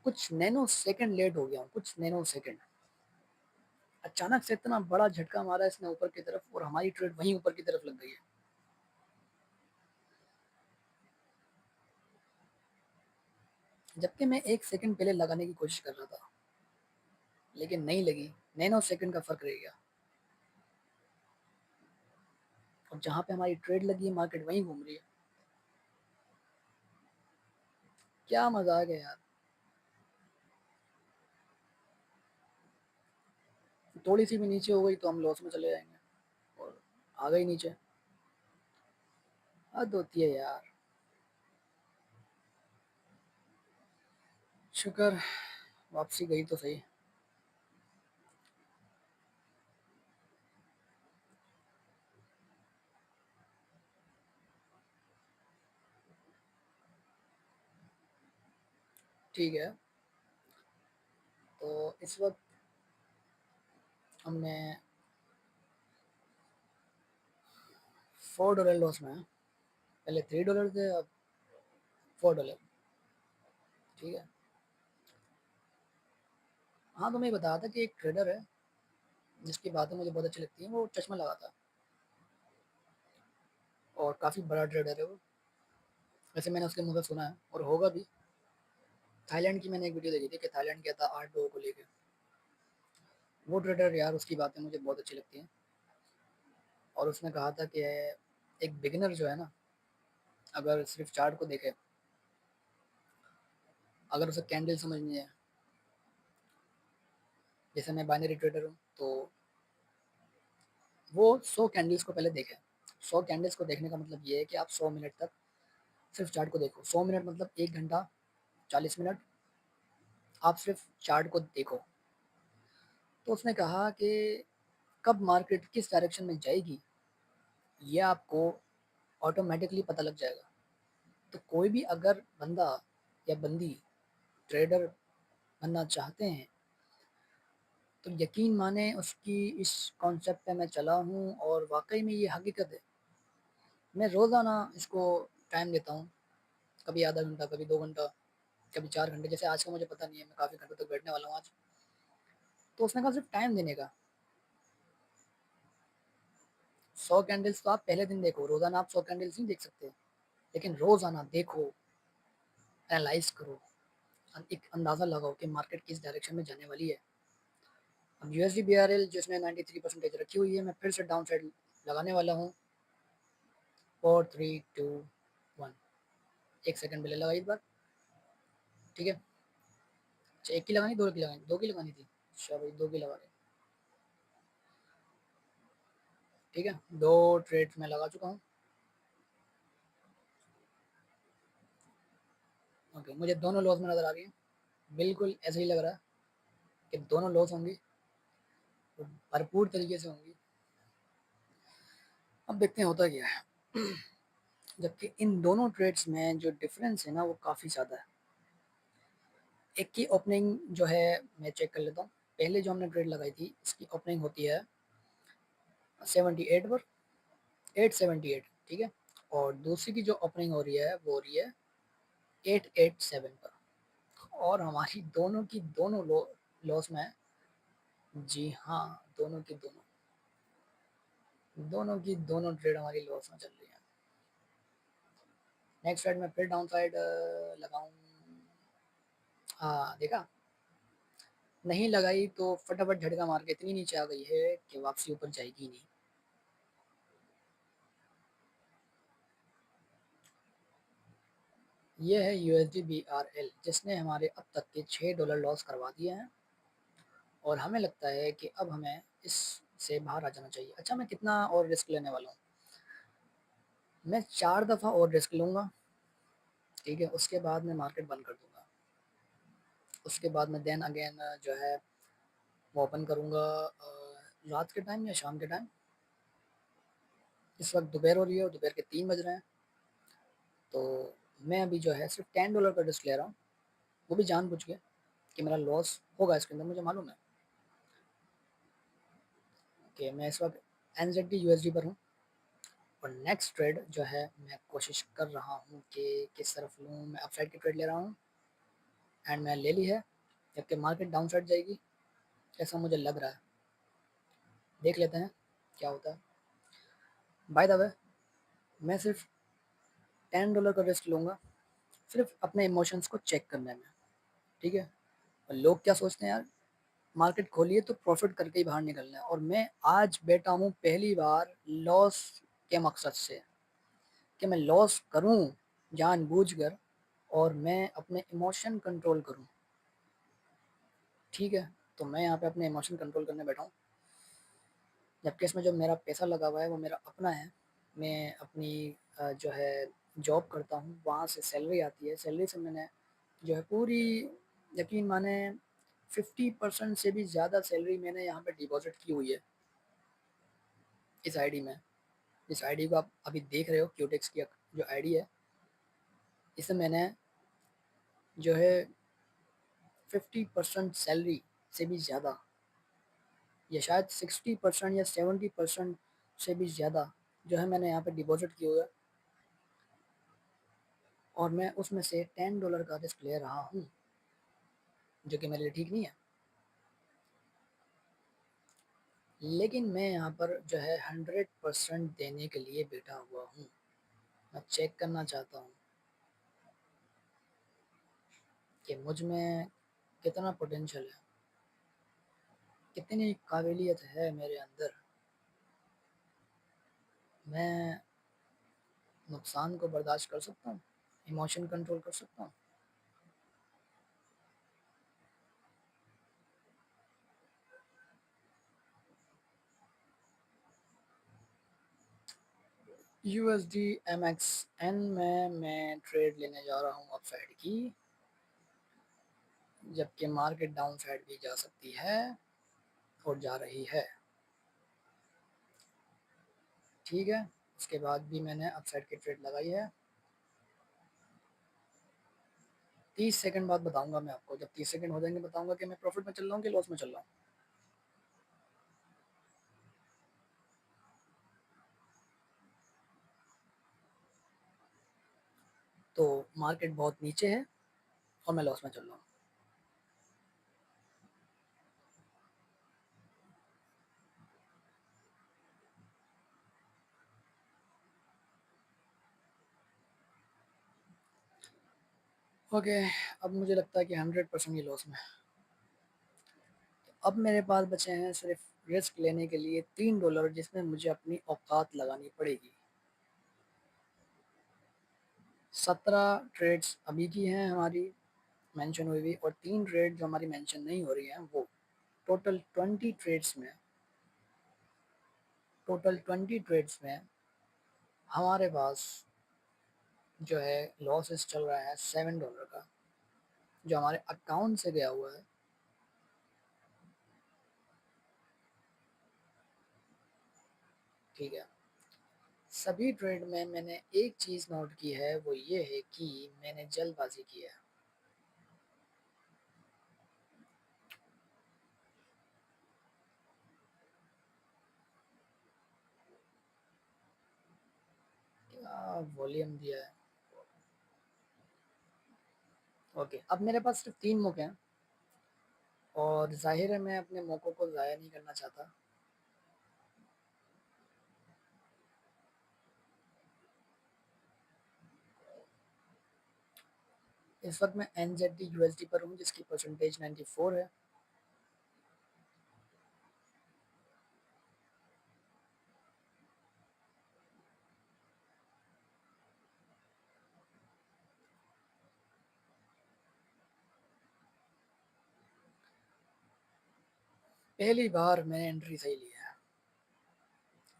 कुछ नैनो सेकंड लेट हो गया हूँ, कुछ नैनो सेकंड। अचानक से इतना बड़ा झटका मारा इसने ऊपर की तरफ, और हमारी ट्रेड वहीं ऊपर की तरफ लग गई है। जबकि मैं 1 सेकंड पहले लगाने की कोशिश कर रहा था, लेकिन नहीं लगी, नैनो सेकंड का फर्क रह गया। और जहाँ पे हमारी ट्रेड लगी है, मार्केट वहीं घूम रही है। क्या मजाक है यार। थोड़ी सी भी नीचे हो गई तो हम लॉस में चले जाएंगे, और आ गई नीचे, हद होती है यार। शुक्र वापसी गई तो सही। ठीक है, तो इस वक्त हमने $4 लॉस में है। पहले $3 थे, अब $4। ठीक है। हाँ, तो मैं बता था कि एक ट्रेडर है जिसकी बातें मुझे बहुत अच्छी लगती हैं। वो चश्मा लगाता है और काफ़ी बड़ा ट्रेडर है वो। वैसे मैंने उसके मुँह से सुना है और होगा भी। थाईलैंड की मैंने एक वीडियो देखी थी कि थाईलैंड गया था 8 लोगों को लेके। वो ट्रेडर यार, उसकी बातें मुझे बहुत अच्छी लगती हैं। और उसने कहा था कि एक बिगिनर जो है ना, अगर सिर्फ चार्ट को देखे, अगर उसे कैंडल समझनी है, जैसे मैं बाइनरी ट्रेडर हूँ, तो वो 100 कैंडल्स को पहले देखे। 100 कैंडल्स को देखने का मतलब ये है कि आप 100 मिनट तक सिर्फ चार्ट को देखो। 100 मिनट मतलब 1 घंटा 40 मिनट आप सिर्फ चार्ट को देखो। तो उसने कहा कि कब मार्केट किस डायरेक्शन में जाएगी ये आपको ऑटोमेटिकली पता लग जाएगा। तो कोई भी अगर बंदा या बंदी ट्रेडर बनना चाहते हैं तो यकीन माने उसकी इस कॉन्सेप्ट पे मैं चला हूँ और वाकई में ये हकीकत है। मैं रोज़ाना इसको टाइम देता हूँ, कभी आधा घंटा, कभी 2 घंटा, कभी 4 घंटे। जैसे आज का मुझे पता नहीं है, मैं काफ़ी घंटों तक बैठने वाला हूँ आज। तो उसने कहा सिर्फ टाइम देने का। 100 कैंडल्स तो आप पहले दिन देखो, रोज़ाना आप 100 कैंडल्स नहीं देख सकते, लेकिन रोज़ाना देखो, एनालाइज करो, एक अंदाज़ा लगाओ कि मार्केट किस डायरेक्शन में जाने वाली है। अब यूएसडी बीआरएल जिसमें 93% रखी हुई है, मैं फिर से डाउन साइड लगाने वाला हूँ। 4 3 2 1। 1 सेकंड पहले लगाई इस बार। ठीक है। अच्छा, एक की लगानी, दो की लगानी, दो की लगानी थी। अच्छा भाई, दो की लगा रहे। ठीक है, दो ट्रेड्स मैं लगा चुका हूँ। ओके, मुझे दोनों लॉस में नज़र आ रही है। बिल्कुल ऐसे ही लग रहा है कि दोनों लॉस होंगी, तो भरपूर तरीके से होंगी। अब देखते हैं होता क्या है। जबकि इन दोनों ट्रेड्स में जो डिफरेंस है ना, वो काफ़ी ज़्यादा है। एक की ओपनिंग जो है, मैं चेक कर लेता हूँ। पहले जो हमने ट्रेड लगाई थी, इसकी ओपनिंग होती है 78 पर, 878। ठीक है। और दूसरी की जो ओपनिंग हो रही है वो हो रही है 887 पर। और हमारी दोनों की दोनों लॉस में है। जी हाँ, दोनों की दोनों ट्रेड हमारी लॉस में चल रही है। नेक्स्ट ट्रेड में फिर डाउन साइड लगाऊं। हाँ, देखा, नहीं लगाई तो फटाफट झटका मार के इतनी नीचे आ गई है कि वापसी ऊपर जाएगी नहीं। ये है यूएसडी बीआरएल, जिसने हमारे अब तक के $6 लॉस करवा दिए हैं। और हमें लगता है कि अब हमें इससे बाहर आ जाना चाहिए। अच्छा, मैं कितना और रिस्क लेने वाला हूँ? मैं 4 दफ़ा और रिस्क लूँगा। ठीक है, उसके बाद मैं मार्केट बंद कर दूँगा। उसके बाद मैं देन अगेन जो है वो ओपन करूँगा रात के टाइम या शाम के टाइम। इस वक्त दोपहर हो रही है और दोपहर के 3 बज रहे हैं। तो मैं अभी जो है सिर्फ $10 का रिस्क ले रहा हूँ, वो भी जानबूझ के कि मेरा लॉस होगा इसके अंदर, मुझे मालूम है कि मैं इस वक्त एनजेड यूएसडी पर हूँ। और नेक्स्ट ट्रेड जो है मैं कोशिश कर रहा हूँ कि किस तरफ लूँ। मैं अपसाइड की ट्रेड ले रहा हूँ एंड मैं ले ली है, जबकि मार्केट डाउन साइड जाएगी ऐसा मुझे लग रहा है। देख लेते हैं क्या होता है। बाय द वे, मैं सिर्फ $10 का रिस्क लूँगा, सिर्फ अपने इमोशंस को चेक करने में। ठीक है। और लोग क्या सोचते हैं यार, मार्केट खोली है तो प्रॉफिट करके ही बाहर निकलना है। और मैं आज बैठा हूँ पहली बार लॉस के मकसद से, कि मैं लॉस करूँ जानबूझकर और मैं अपने इमोशन कंट्रोल करूँ। ठीक है। तो मैं यहाँ पे अपने इमोशन कंट्रोल करने बैठा हूँ, जबकि इसमें जो मेरा पैसा लगा हुआ है वो मेरा अपना है। मैं अपनी जो है जॉब करता हूँ, वहाँ से सैलरी आती है। सैलरी से मैंने जो है पूरी, यकीन माने, 50% से भी ज़्यादा सैलरी मैंने यहाँ पे डिपॉजिट की हुई है इस आईडी में। इस आईडी को आप अभी देख रहे हो, क्यूटेक्स की जो आईडी है, इसे मैंने जो है 50% सैलरी से भी ज़्यादा, या शायद 60% या 70% से भी ज़्यादा जो है मैंने यहाँ पे डिपॉजिट किया हुआ है, और मैं उसमें से $10 का रिस्क ले रहा हूँ, जो कि मेरे लिए ठीक नहीं है। लेकिन मैं यहाँ पर जो है 100% देने के लिए बैठा हुआ हूँ। मैं चेक करना चाहता हूँ कि मुझ में कितना पोटेंशियल है, कितनी काबिलियत है मेरे अंदर। मैं नुकसान को बर्दाश्त कर सकता हूँ, इमोशन कंट्रोल कर सकता हूँ। USD MXN में मैं ट्रेड लेने जा रहा हूँ अपसाइड की, जबकि मार्केट डाउन साइड भी जा सकती है और जा रही है। ठीक है, उसके बाद भी मैंने अपसाइड की ट्रेड लगाई है। 30 सेकंड बाद बताऊंगा मैं आपको, जब 30 सेकंड हो जाएंगे बताऊंगा कि मैं प्रॉफिट में चल रहा हूँ कि लॉस में चल रहा हूँ। तो मार्केट बहुत नीचे है और मैं लॉस में चल रहा हूँ। ओके, अब मुझे लगता है कि 100% ये लॉस में। अब मेरे पास बचे हैं सिर्फ रिस्क लेने के लिए $3, जिसमें मुझे अपनी औकात लगानी पड़ेगी। 17 ट्रेड्स अभी की हैं हमारी मेंशन हुई हुई, और 3 ट्रेड जो हमारी मेंशन नहीं हो रही हैं वो टोटल 20 ट्रेड्स में, हमारे पास जो है लॉसेस चल रहा है $7 का, जो हमारे अकाउंट से गया हुआ है। ठीक है, सभी ट्रेड में मैंने एक चीज़ नोट की है, वो ये है कि मैंने जल्दबाजी की है। क्या वॉल्यूम दिया है। ओके, अब मेरे पास सिर्फ 3 मौके हैं, और जाहिर है मैं अपने मौक़ों को ज़ाया नहीं करना चाहता। इस वक्त मैं NZD USD पर हूँ, जिसकी परसेंटेज 94 है। पहली बार मैंने एंट्री सही ली है,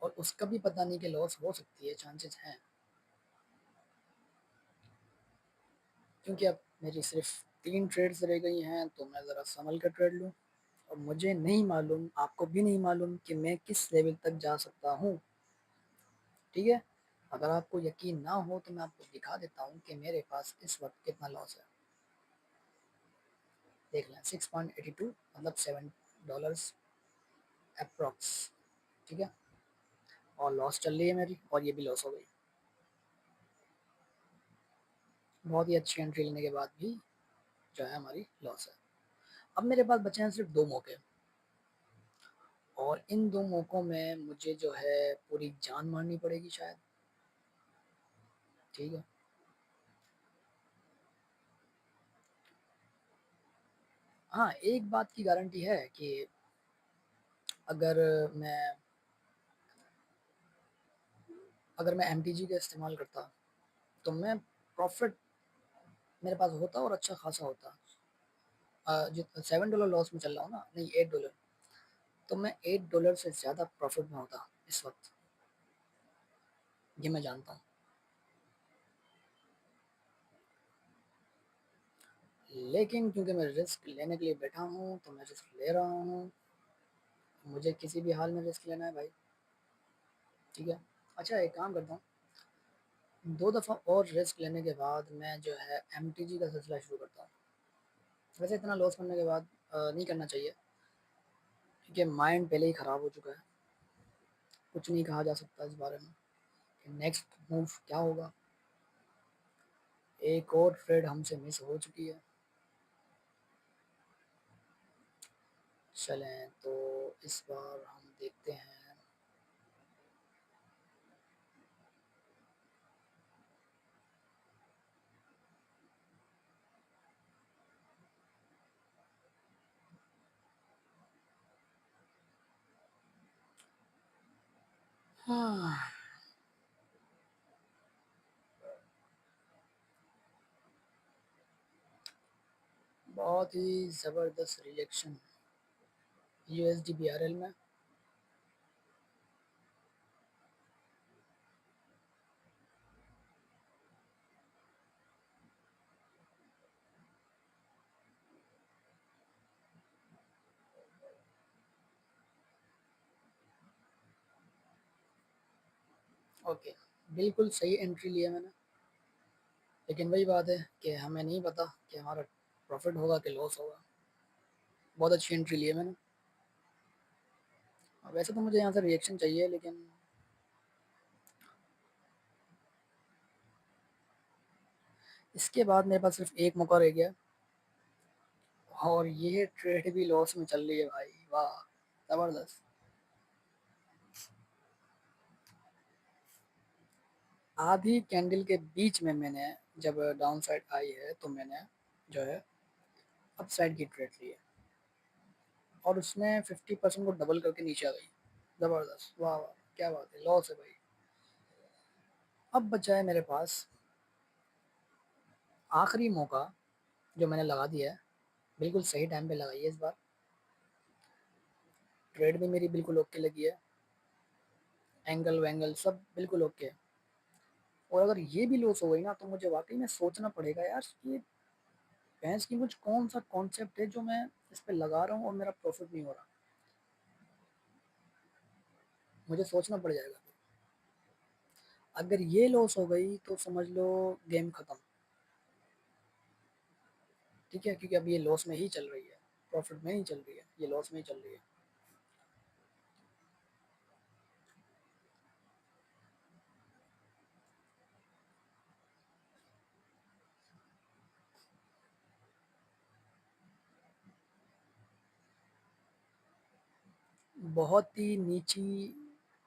और उसका भी पता नहीं कि लॉस हो सकती है, चांसेस हैं, क्योंकि अब मेरी सिर्फ 3 ट्रेड्स रह गई हैं, तो मैं ज़रा संभल कर ट्रेड लूँ। और मुझे नहीं मालूम, आपको भी नहीं मालूम कि मैं किस लेवल तक जा सकता हूँ। ठीक है, अगर आपको यकीन ना हो तो मैं आपको दिखा देता हूँ कि मेरे पास इस वक्त कितना लॉस है। देख लें, 6.82, मतलब $7 अप्रॉक्स। ठीक है, और लॉस चल रही है मेरी, और ये भी लॉस हो गई। बहुत ही अच्छी एंट्री लेने के बाद भी जो है हमारी लॉस है। अब मेरे पास बचे हैं सिर्फ 2 मौके, और इन 2 मौकों में मुझे जो है पूरी जान मारनी पड़ेगी शायद। ठीक है, हाँ, एक बात की गारंटी है कि अगर मैं अगर मैं MTG का इस्तेमाल करता तो मैं प्रॉफिट मेरे पास होता, और अच्छा खासा होता। जो $7 लॉस में चल रहा हूँ ना, नहीं $8, तो मैं $8 से ज़्यादा प्रॉफिट में होता इस वक्त, ये मैं जानता हूँ। लेकिन क्योंकि मैं रिस्क लेने के लिए बैठा हूँ, तो मैं रिस्क ले रहा हूँ। मुझे किसी भी हाल में रिस्क लेना है भाई। ठीक है, अच्छा एक काम करता हूँ, 2 दफ़ा और रिस्क लेने के बाद मैं जो है MTG का सिलसिला शुरू करता हूँ। वैसे इतना लॉस करने के बाद नहीं करना चाहिए, क्योंकि माइंड पहले ही ख़राब हो चुका है। कुछ नहीं कहा जा सकता इस बारे में कि नेक्स्ट मूव क्या होगा। एक और ट्रेड हमसे मिस हो चुकी है। चलें तो इस बार हम देखते हैं। हाँ, बहुत ही ज़बरदस्त रिएक्शन यूएसडी बीआरएल में। ओके, बिल्कुल सही एंट्री लिया मैंने, लेकिन वही बात है कि हमें नहीं पता कि हमारा प्रॉफिट होगा कि लॉस होगा। बहुत अच्छी एंट्री ली है मैंने। वैसे तो मुझे यहाँ से रिएक्शन चाहिए, लेकिन इसके बाद मेरे पास सिर्फ एक मौका रह गया, और ये ट्रेड भी लॉस में चल रही है भाई। वाह, ज़बरदस्त। आधी कैंडल के बीच में मैंने, जब डाउन साइड आई है तो मैंने जो है अप साइड की ट्रेड ली है, और उसने 50% को डबल करके नीचे आ गई। ज़बरदस्त, वाह वाह, क्या बात है। लॉस है भाई। अब बचा है मेरे पास आखिरी मौका, जो मैंने लगा दिया है। बिल्कुल सही टाइम पे लगाई है इस बार। ट्रेड भी मेरी बिल्कुल ओके लगी है, एंगल वैंगल सब बिल्कुल ओके है। और अगर ये भी लॉस हो गई ना, तो मुझे वाकई में सोचना पड़ेगा यार, ये भैंस की मुझ कौन सा कॉन्सेप्ट है जो मैं इस पे लगा रहा हूँ और मेरा प्रॉफिट नहीं हो रहा। मुझे सोचना पड़ जाएगा। अगर ये लॉस हो गई तो समझ लो गेम खत्म। ठीक है, क्योंकि अब ये लॉस में ही चल रही है, प्रॉफिट में नहीं चल रही है, ये लॉस में ही चल रही है। बहुत ही नीची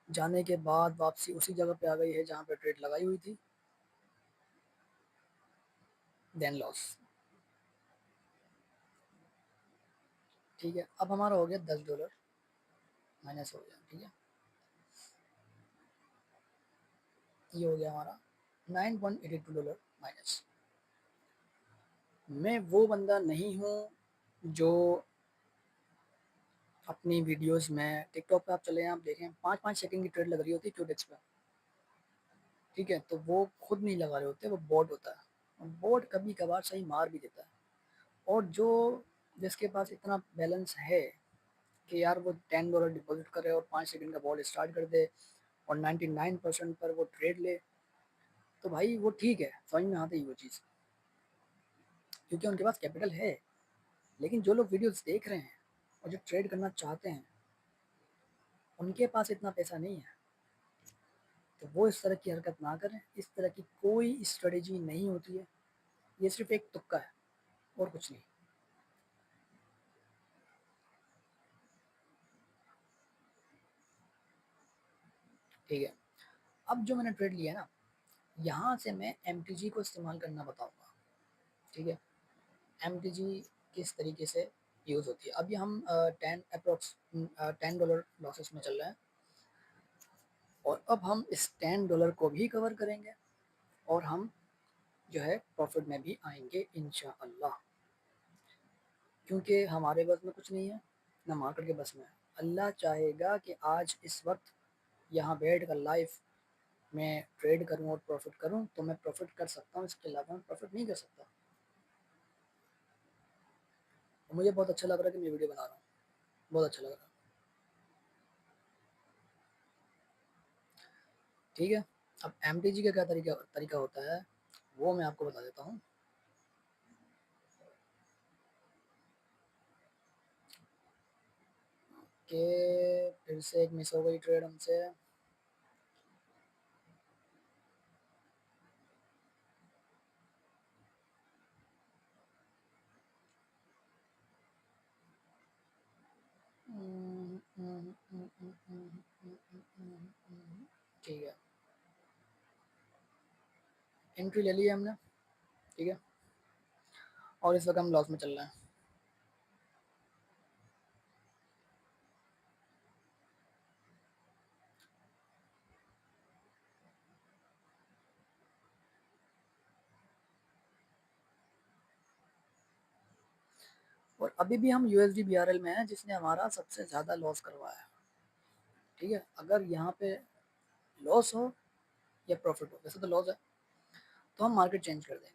जाने के बाद वापसी उसी जगह पे आ गई है जहाँ पे ट्रेड लगाई हुई थी। Then loss. ठीक है, अब हमारा हो गया $10 माइनस हो गया। ठीक है, ये हो गया हमारा $9.82 माइनस। मैं वो बंदा नहीं हूँ जो अपनी वीडियोस में, टिकटॉक पे आप चले हैं, आप देखें 5-5 सेकंड की ट्रेड लग रही होती है क्यूडेक्स पे। ठीक है, तो वो खुद नहीं लगा रहे होते, वो बॉट होता है। बॉट कभी कभार सही मार भी देता है। और जो जिसके पास इतना बैलेंस है कि यार वो $10 डिपॉजिट करे और 5 सेकंड का बॉल स्टार्ट कर दे और 99% पर वो ट्रेड ले, तो भाई वो ठीक है, समझ में आती है वो चीज़, क्योंकि उनके पास कैपिटल है। लेकिन जो लोग वीडियोस देख रहे हैं और जो ट्रेड करना चाहते हैं, उनके पास इतना पैसा नहीं है। तो वो इस तरह की हरकत ना करें। इस तरह की कोई स्ट्रेटेजी नहीं होती है, ये सिर्फ एक तुक्का है और कुछ नहीं। ठीक है, अब जो मैंने ट्रेड लिया है ना, यहाँ से मैं एम को इस्तेमाल करना बताऊँगा। ठीक है, एम किस तरीके से यूज़ होती है। अभी हम 10 $10 लॉसेस में चल रहे हैं, और अब हम इस $10 को भी कवर करेंगे, और हम जो है प्रॉफिट में भी आएंगे इंशाअल्लाह। क्योंकि हमारे बस में कुछ नहीं है, ना मार्केट के बस में है। अल्लाह चाहेगा कि आज इस वक्त यहाँ बैठ कर लाइफ में ट्रेड करूँ और प्रॉफिट करूँ, तो मैं प्रॉफिट कर सकता हूँ, इसके अलावा मैं प्रॉफिट नहीं कर सकता। और मुझे बहुत अच्छा लग रहा है कि मैं वीडियो बना रहा हूँ, बहुत अच्छा लग रहा है। ठीक है, अब एम का क्या तरीका तरीका होता है, वो मैं आपको बता देता हूँ। ओके, फिर से एक मिस हो गई ट्रेड हमसे। ठीक है, एंट्री ले ली है हमने। ठीक है, और इस वक्त हम लॉस में चल रहे हैं। और अभी भी हम यूएसडी बीआरएल में हैं, जिसने हमारा सबसे ज़्यादा लॉस करवाया है। ठीक है, अगर यहाँ पे लॉस हो या प्रॉफिट हो, वैसे तो लॉस है, तो हम मार्केट चेंज कर देंगे।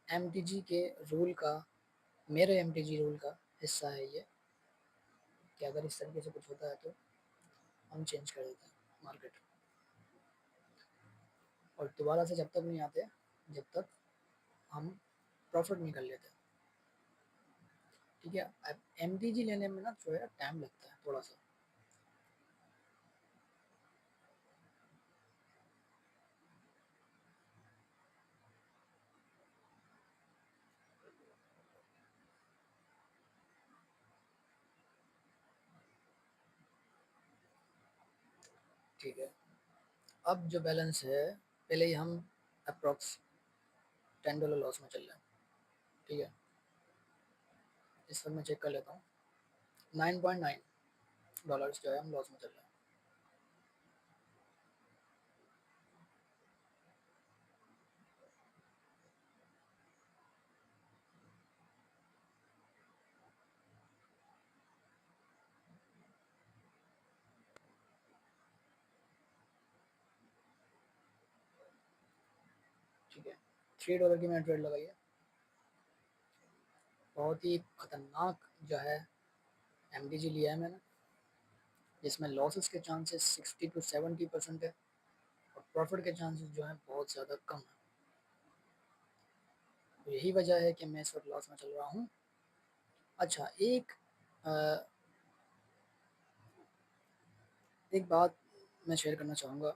एमटीजी के रूल का, मेरे एमटीजी रूल का हिस्सा है ये, कि अगर इस तरीके से कुछ होता है तो हम चेंज कर देते हैं मार्केट। और दोबारा से जब तक नहीं आते जब तक हम प्रॉफिट नहीं कर लेते। ठीक है, अब एमटीजी लेने में ना जो है टाइम लगता है थोड़ा सा। ठीक है, अब जो बैलेंस है, पहले ही हम अप्रॉक्स $10 लॉस में चल रहे हैं। ठीक है, इस पर मैं चेक कर लेता हूँ। 9.9 जो है हम लॉस में चल रहे हैं। ठीक है, $3 की मैंने ट्रेड लगाई है। बहुत ही खतरनाक जो है एमटीजी लिया है मैंने, जिसमें लॉसेस के चांसेस 60 to 70% है, और प्रॉफिट के चांसेस जो हैं बहुत ज़्यादा कम है। तो यही वजह है कि मैं इस वक्त लॉस में चल रहा हूँ। अच्छा, अ, एक बात मैं शेयर करना चाहूँगा,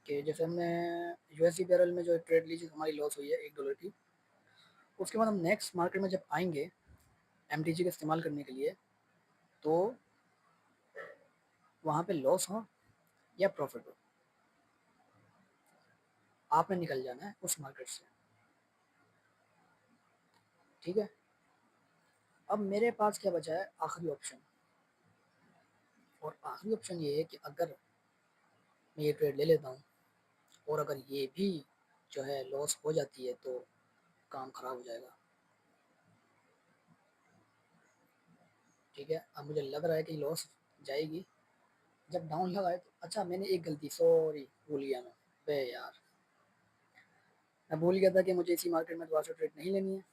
कि जैसे हमने यूएसडी बैरल में जो ट्रेड ली, हमारी लॉस हुई है $1 की। उसके बाद हम नेक्स्ट मार्केट में जब आएंगे एमटीजी का इस्तेमाल करने के लिए, तो वहाँ पे लॉस हो या प्रॉफिट हो, आपने निकल जाना है उस मार्केट से। ठीक है, अब मेरे पास क्या बचा है, आखिरी ऑप्शन। और आखिरी ऑप्शन ये है कि अगर मैं ये ट्रेड ले लेता हूँ, और अगर ये भी जो है लॉस हो जाती है, तो काम ख़राब हो जाएगा। ठीक है, अब मुझे लग रहा है कि लॉस जाएगी। जब डाउन लगा है तो अच्छा, मैंने एक गलती, सॉरी, भूल गया मैं। बे यार, मैं भूल गया था कि मुझे इसी मार्केट में दोबारा से ट्रेड नहीं लेनी है।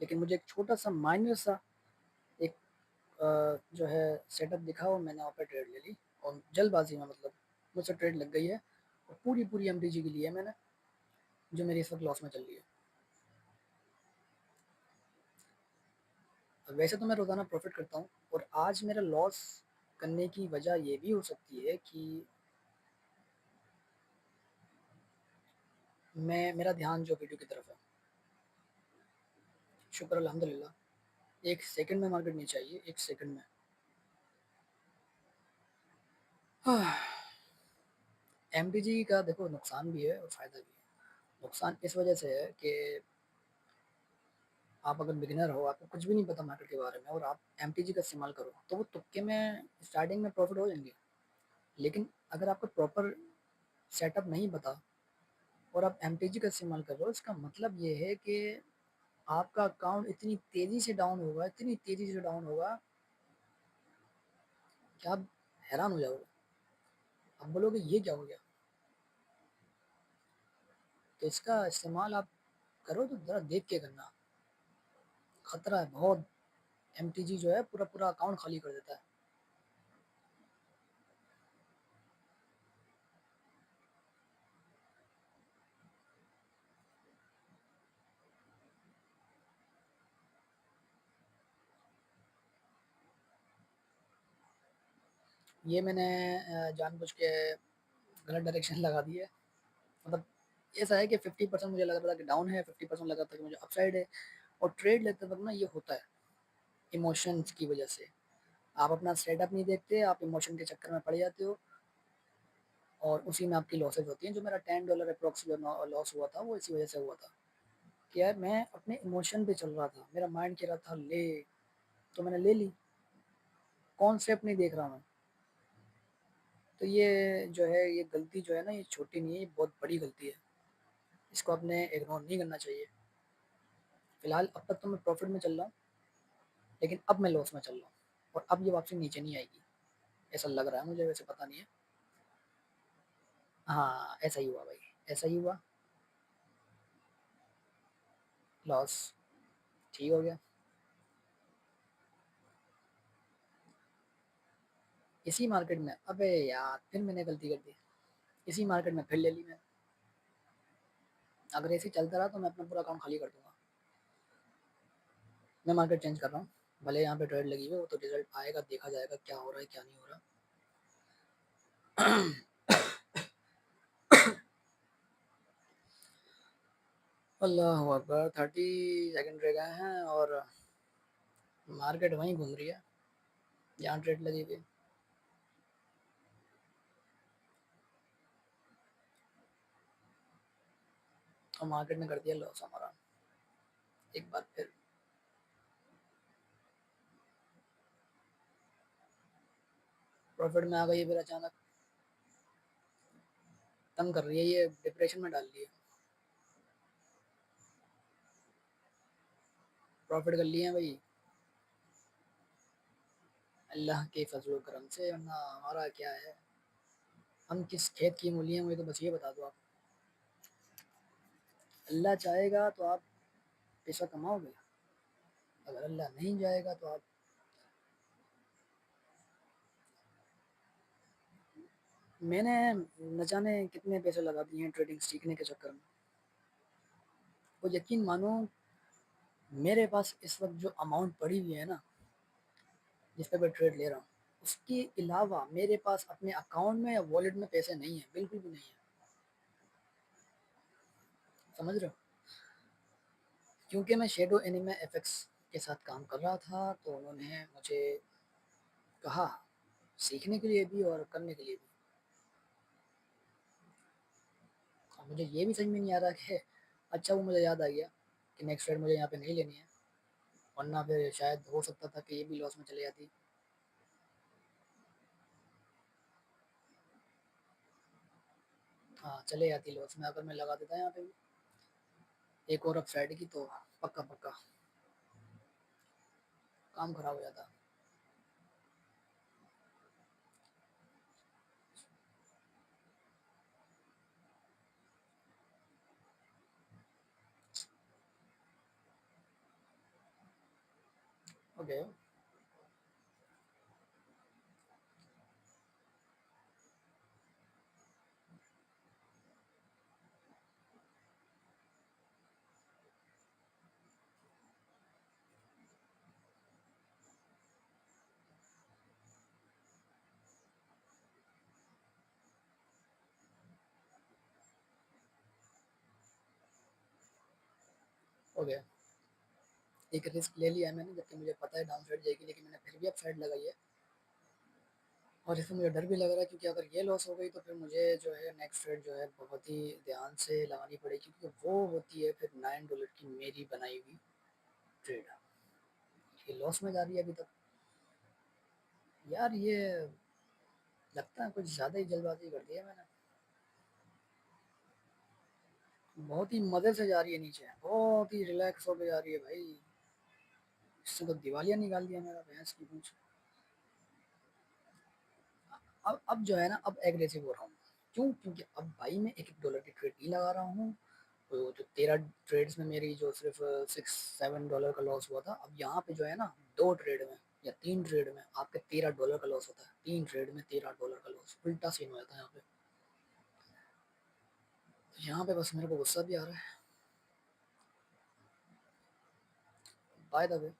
लेकिन मुझे एक छोटा सा माइनर सा एक जो है सेटअप दिखा, और मैंने वहाँ पर ट्रेड ले ली, और जल्दबाजी में, मतलब मुझसे ट्रेड लग गई है, और पूरी पूरी एमटीजी की ली है मैंने, जो मेरी इस वक्त लॉस में चल रही है। वैसे तो मैं रोज़ाना प्रॉफिट करता हूँ, और आज मेरा लॉस करने की वजह ये भी हो सकती है कि मैं, मेरा ध्यान जो वीडियो की तरफ है। शुक्र अल्हम्दुलिल्लाह, एक सेकंड में मार्केट नीचे आई है, एक सेकंड में। एमटीजी का देखो नुकसान भी है और फ़ायदा भी है। नुकसान इस वजह से है कि आप अगर बिगिनर हो, आपको कुछ भी नहीं पता मार्केट के बारे में, और आप एमटीजी का इस्तेमाल करो, तो वो तुक्के में स्टार्टिंग में प्रॉफिट हो जाएंगे। लेकिन अगर आपको प्रॉपर सेटअप नहीं पता, और आप एमटीजी का इस्तेमाल कर रहे हो, इसका मतलब ये है कि आपका अकाउंट इतनी तेज़ी से डाउन होगा, इतनी तेज़ी से डाउन होगा, कि आप हैरान हो जाओगे। आप बोलोगे ये क्या हो गया। तो इसका इस्तेमाल आप करो तो ज़रा देख के करना, खतरा है बहुत। एमटीजी जो है पूरा पूरा अकाउंट खाली कर देता है। ये मैंने जानबूझ के गलत डायरेक्शन लगा दी है। मतलब ऐसा है कि 50% मुझे लग रहा था कि डाउन है, 50% लगा था कि मुझे अपसाइड है। और ट्रेड लेते वक्त ना ये होता है इमोशंस की वजह से। आप अपना सेटअप नहीं देखते, आप इमोशन के चक्कर में पड़ जाते हो और उसी में आपकी लॉसेज होती हैं। जो मेरा $10 अप्रोक्स जो लॉस हुआ था वो इसी वजह से हुआ था कि यार मैं अपने इमोशन पे चल रहा था, मेरा माइंड कह रहा था ले, तो मैंने ले ली, कॉन्सेप्ट नहीं देख रहा मैं। तो ये जो है ये गलती जो है ना ये छोटी नहीं है, ये बहुत बड़ी गलती है। इसको आपने इग्नोर नहीं करना चाहिए। फिलहाल अब तक तो मैं प्रॉफिट में चल रहा हूँ, लेकिन अब मैं लॉस में चल रहा हूँ और अब ये वापसी नीचे नहीं आएगी, ऐसा लग रहा है मुझे, वैसे पता नहीं है। हाँ ऐसा ही हुआ भाई, ऐसा ही हुआ, लॉस, ठीक हो गया। इसी मार्केट में, अबे यार फिर मैंने गलती कर दी, इसी मार्केट में फिर ले ली मैंने। अगर ऐसे ही चलता रहा तो मैं अपना पूरा अकाउंट खाली कर दूंगा। मैं मार्केट चेंज कर रहा हूँ, भले यहाँ पे ट्रेड लगी हुई है, वो तो रिजल्ट आएगा, देखा जाएगा क्या हो रहा है क्या नहीं हो रहा। अल्लाह अकबर, 30 सेकंड रह गए हैं और मार्केट वहीं घूम रही है जहाँ ट्रेड लगी हुई है। और मार्केट ने कर दिया लॉस हमारा एक बार फिर। प्रॉफिट में आ गई है फिर अचानक, तंग कर रही है, ये डिप्रेशन में डाल रही है। प्रॉफिट कर लिए हैं भाई, अल्लाह के फजल करम से, वरना हमारा क्या है, हम किस खेत की मूली हैं मुझे तो बस ये बता दो आप। अल्लाह चाहेगा तो आप पैसा कमाओगे, अगर अल्लाह नहीं चाहेगा तो आप, मैंने न जाने कितने पैसे लगा दिए हैं ट्रेडिंग सीखने के चक्कर में। वो यकीन मानो, मेरे पास इस वक्त जो अमाउंट पड़ी हुई है ना जिस पे मैं ट्रेड ले रहा हूँ, उसके अलावा मेरे पास अपने अकाउंट में या वॉलेट में पैसे नहीं है, बिल्कुल भी नहीं है। समझ रहे हो, क्योंकि मैं शेडो एनिमे एफएक्स के साथ काम कर रहा था तो उन्होंने मुझे कहा सीखने के लिए भी और करने के लिए भी। और मुझे ये भी समझ में नहीं आ रहा कि अच्छा, वो मुझे याद आ गया कि नेक्स्ट ट्रेड मुझे यहाँ पे नहीं लेनी है, वरना फिर शायद हो सकता था कि ये भी लॉस में चले जाती। हाँ चले जाती लॉस में, अगर मैं लगा देता यहाँ पे भी एक और अपसाइड की तो पक्का पक्का काम खराब हो जाता। ओके। ओके, एक रिस्क ले लिया है मैंने, जबकि मुझे पता है डाउन साइड जाएगी, लेकिन मैंने फिर भी अप साइड लगाई है। और इसमें मुझे डर भी लग रहा है क्योंकि अगर ये लॉस हो गई तो फिर मुझे जो है नेक्स्ट ट्रेड जो है बहुत ही ध्यान से लगानी पड़ेगी, क्योंकि वो होती है फिर $9 की मेरी बनाई हुई ट्रेड, ये लॉस में जा रही है अभी तक। यार ये लगता है कुछ ज़्यादा ही जल्दबाजी कर दी है मैंने, बहुत ही मज़े से जा रही है नीचे, बहुत ही रिलैक्स होकर जा रही है भाई। इससे तो दिवालिया निकाल दिया मेरा, भैंस की पूंछ। अब जो है ना, अब एग्रेसिव हो रहा हूँ। क्यों? क्योंकि अब भाई मैं $1 की ट्रेड नहीं लगा रहा हूँ। तो जो 13 ट्रेड्स में मेरी जो सिर्फ $6-7 का लॉस हुआ था, अब यहाँ पे जो है ना 2 ट्रेड में या 3 ट्रेड में आपके $13 का लॉस होता है, 3 ट्रेड में $13 का लॉस, उल्टा सीन हो जाता है यहाँ पे। तो यहाँ पे बस मेरे को गुस्सा भी आ रहा है। बाय द वे,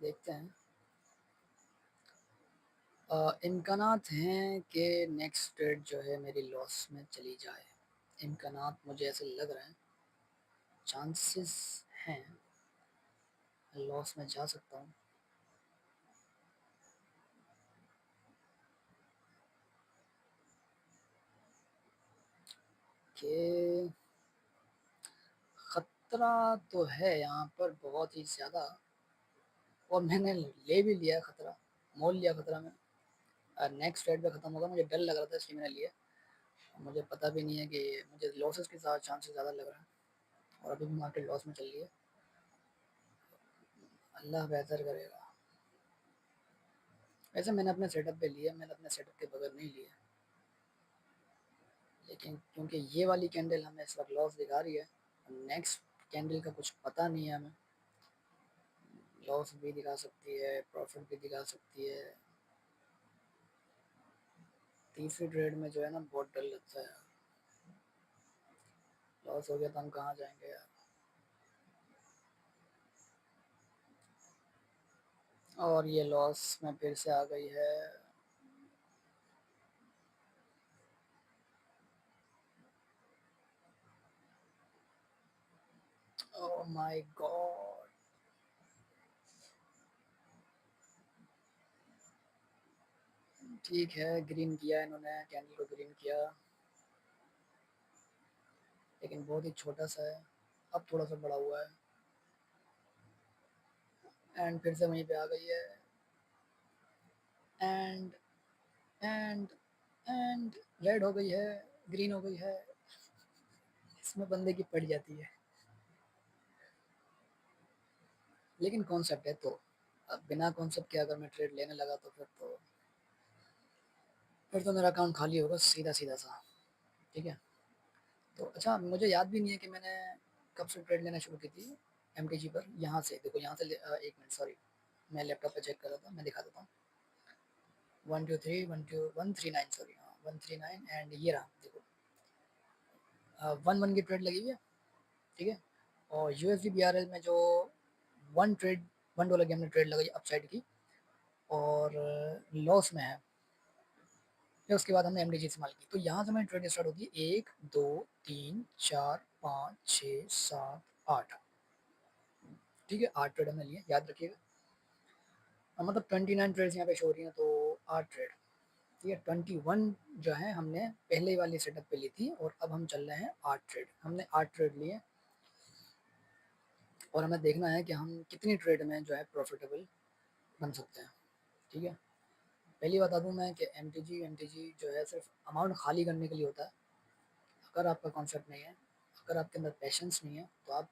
देखते हैं इम्कानात हैं कि नेक्स्ट ट्रेड जो है मेरी लॉस में चली जाए। इम्कानात मुझे ऐसे लग रहे हैं, चांसेस हैं लॉस में जा सकता हूँ। कि ख़तरा तो है यहाँ पर बहुत ही ज़्यादा, और मैंने ले भी लिया ख़तरा, मोल लिया ख़तरा में। नेक्स्ट ट्रेड पे ख़त्म होगा, मुझे डर लग रहा था इसलिए मैंने लिया। मुझे पता भी नहीं है कि मुझे लॉसेस के साथ चांसेस ज़्यादा लग रहा है, और अभी भी मार्केट लॉस में चल रही है। अल्लाह बेहतर करेगा। वैसे मैंने अपने सेटअप पे लिया, मैंने अपने सेटअप के बगैर नहीं लिया, लेकिन क्योंकि ये वाली कैंडल हमें इस वक्त लॉस दिखा रही है, नेक्स्ट कैंडल का कुछ पता नहीं है हमें, लॉस भी दिखा सकती है, प्रॉफिट भी दिखा सकती है। तीसरी ट्रेड में जो है ना बहुत डर लगता है, लॉस हो गया तो हम कहाँ जाएंगे यार। और ये लॉस में फिर से आ गई है। Oh my God. ठीक है, ग्रीन किया इन्होंने, कैंडल को ग्रीन किया, लेकिन बहुत ही छोटा सा है, अब थोड़ा सा बड़ा हुआ है, एंड फिर से वहीं पे आ गई है। एंड एंड एंड रेड हो गई है, ग्रीन हो गई है, इसमें बंदे की पड़ जाती है। लेकिन कॉन्सेप्ट है तो, अब बिना कॉन्सेप्ट के अगर मैं ट्रेड लेने लगा तो फिर तो मेरा अकाउंट खाली होगा सीधा सीधा सा। ठीक है। तो अच्छा, मुझे याद भी नहीं है कि मैंने कब से ट्रेड लेना शुरू की थी एम पर। यहाँ से देखो, यहाँ से एक मिनट, सॉरी, मैं लैपटॉप पे चेक कर रहा था, मैं दिखा देता हूँ। 123 139, सॉरी, हाँ 139, एंड ये रहा देखो, 1 की ट्रेड लगी हुई है। ठीक है। और USD BRL में जो $1 की हमने ट्रेड लगाई अपसाइड की, और लॉस में है। फिर उसके बाद हमने MDG इस्तेमाल की, तो यहाँ से हमारी ट्रेड स्टार्ट होती है 1 2 3 4 5 6 7 8। ठीक है, 8 ट्रेड हमने लिए, याद रखिएगा। मतलब 29 ट्रेड्स यहाँ पे शो हो रही हैं, तो 8 ट्रेड। ठीक है, 21 जो है हमने पहले वाली सेटअप पे ली थी, और अब हम चल रहे हैं 8 ट्रेड, हमने 8 ट्रेड लिए। और हमें देखना है कि हम कितनी ट्रेड में जो है प्रॉफिटेबल बन सकते हैं। ठीक है। पहली बता दूं मैं कि एम टी जी जो है सिर्फ अमाउंट खाली करने के लिए होता है। अगर आपका कॉन्सेप्ट नहीं है, अगर आपके अंदर पेशेंस नहीं है, तो आप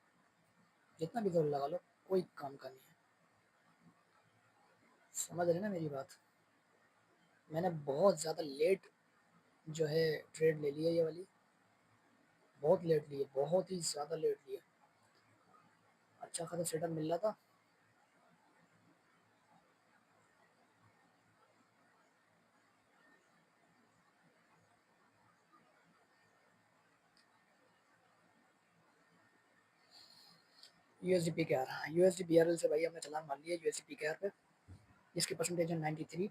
जितना भी जोर लगा लो, कोई काम का नहीं है। समझ रहे ना मेरी बात। मैंने बहुत ज़्यादा लेट जो है ट्रेड ले ली है, ये वाली बहुत लेट ली है, बहुत ही ज़्यादा लेट ली है। अच्छा खासा सेटअप मिल रहा था। USD PKR, USD BRL से भाई हमने चलान मार लिया USD PKR पे। इसकी परसेंटेज है 93।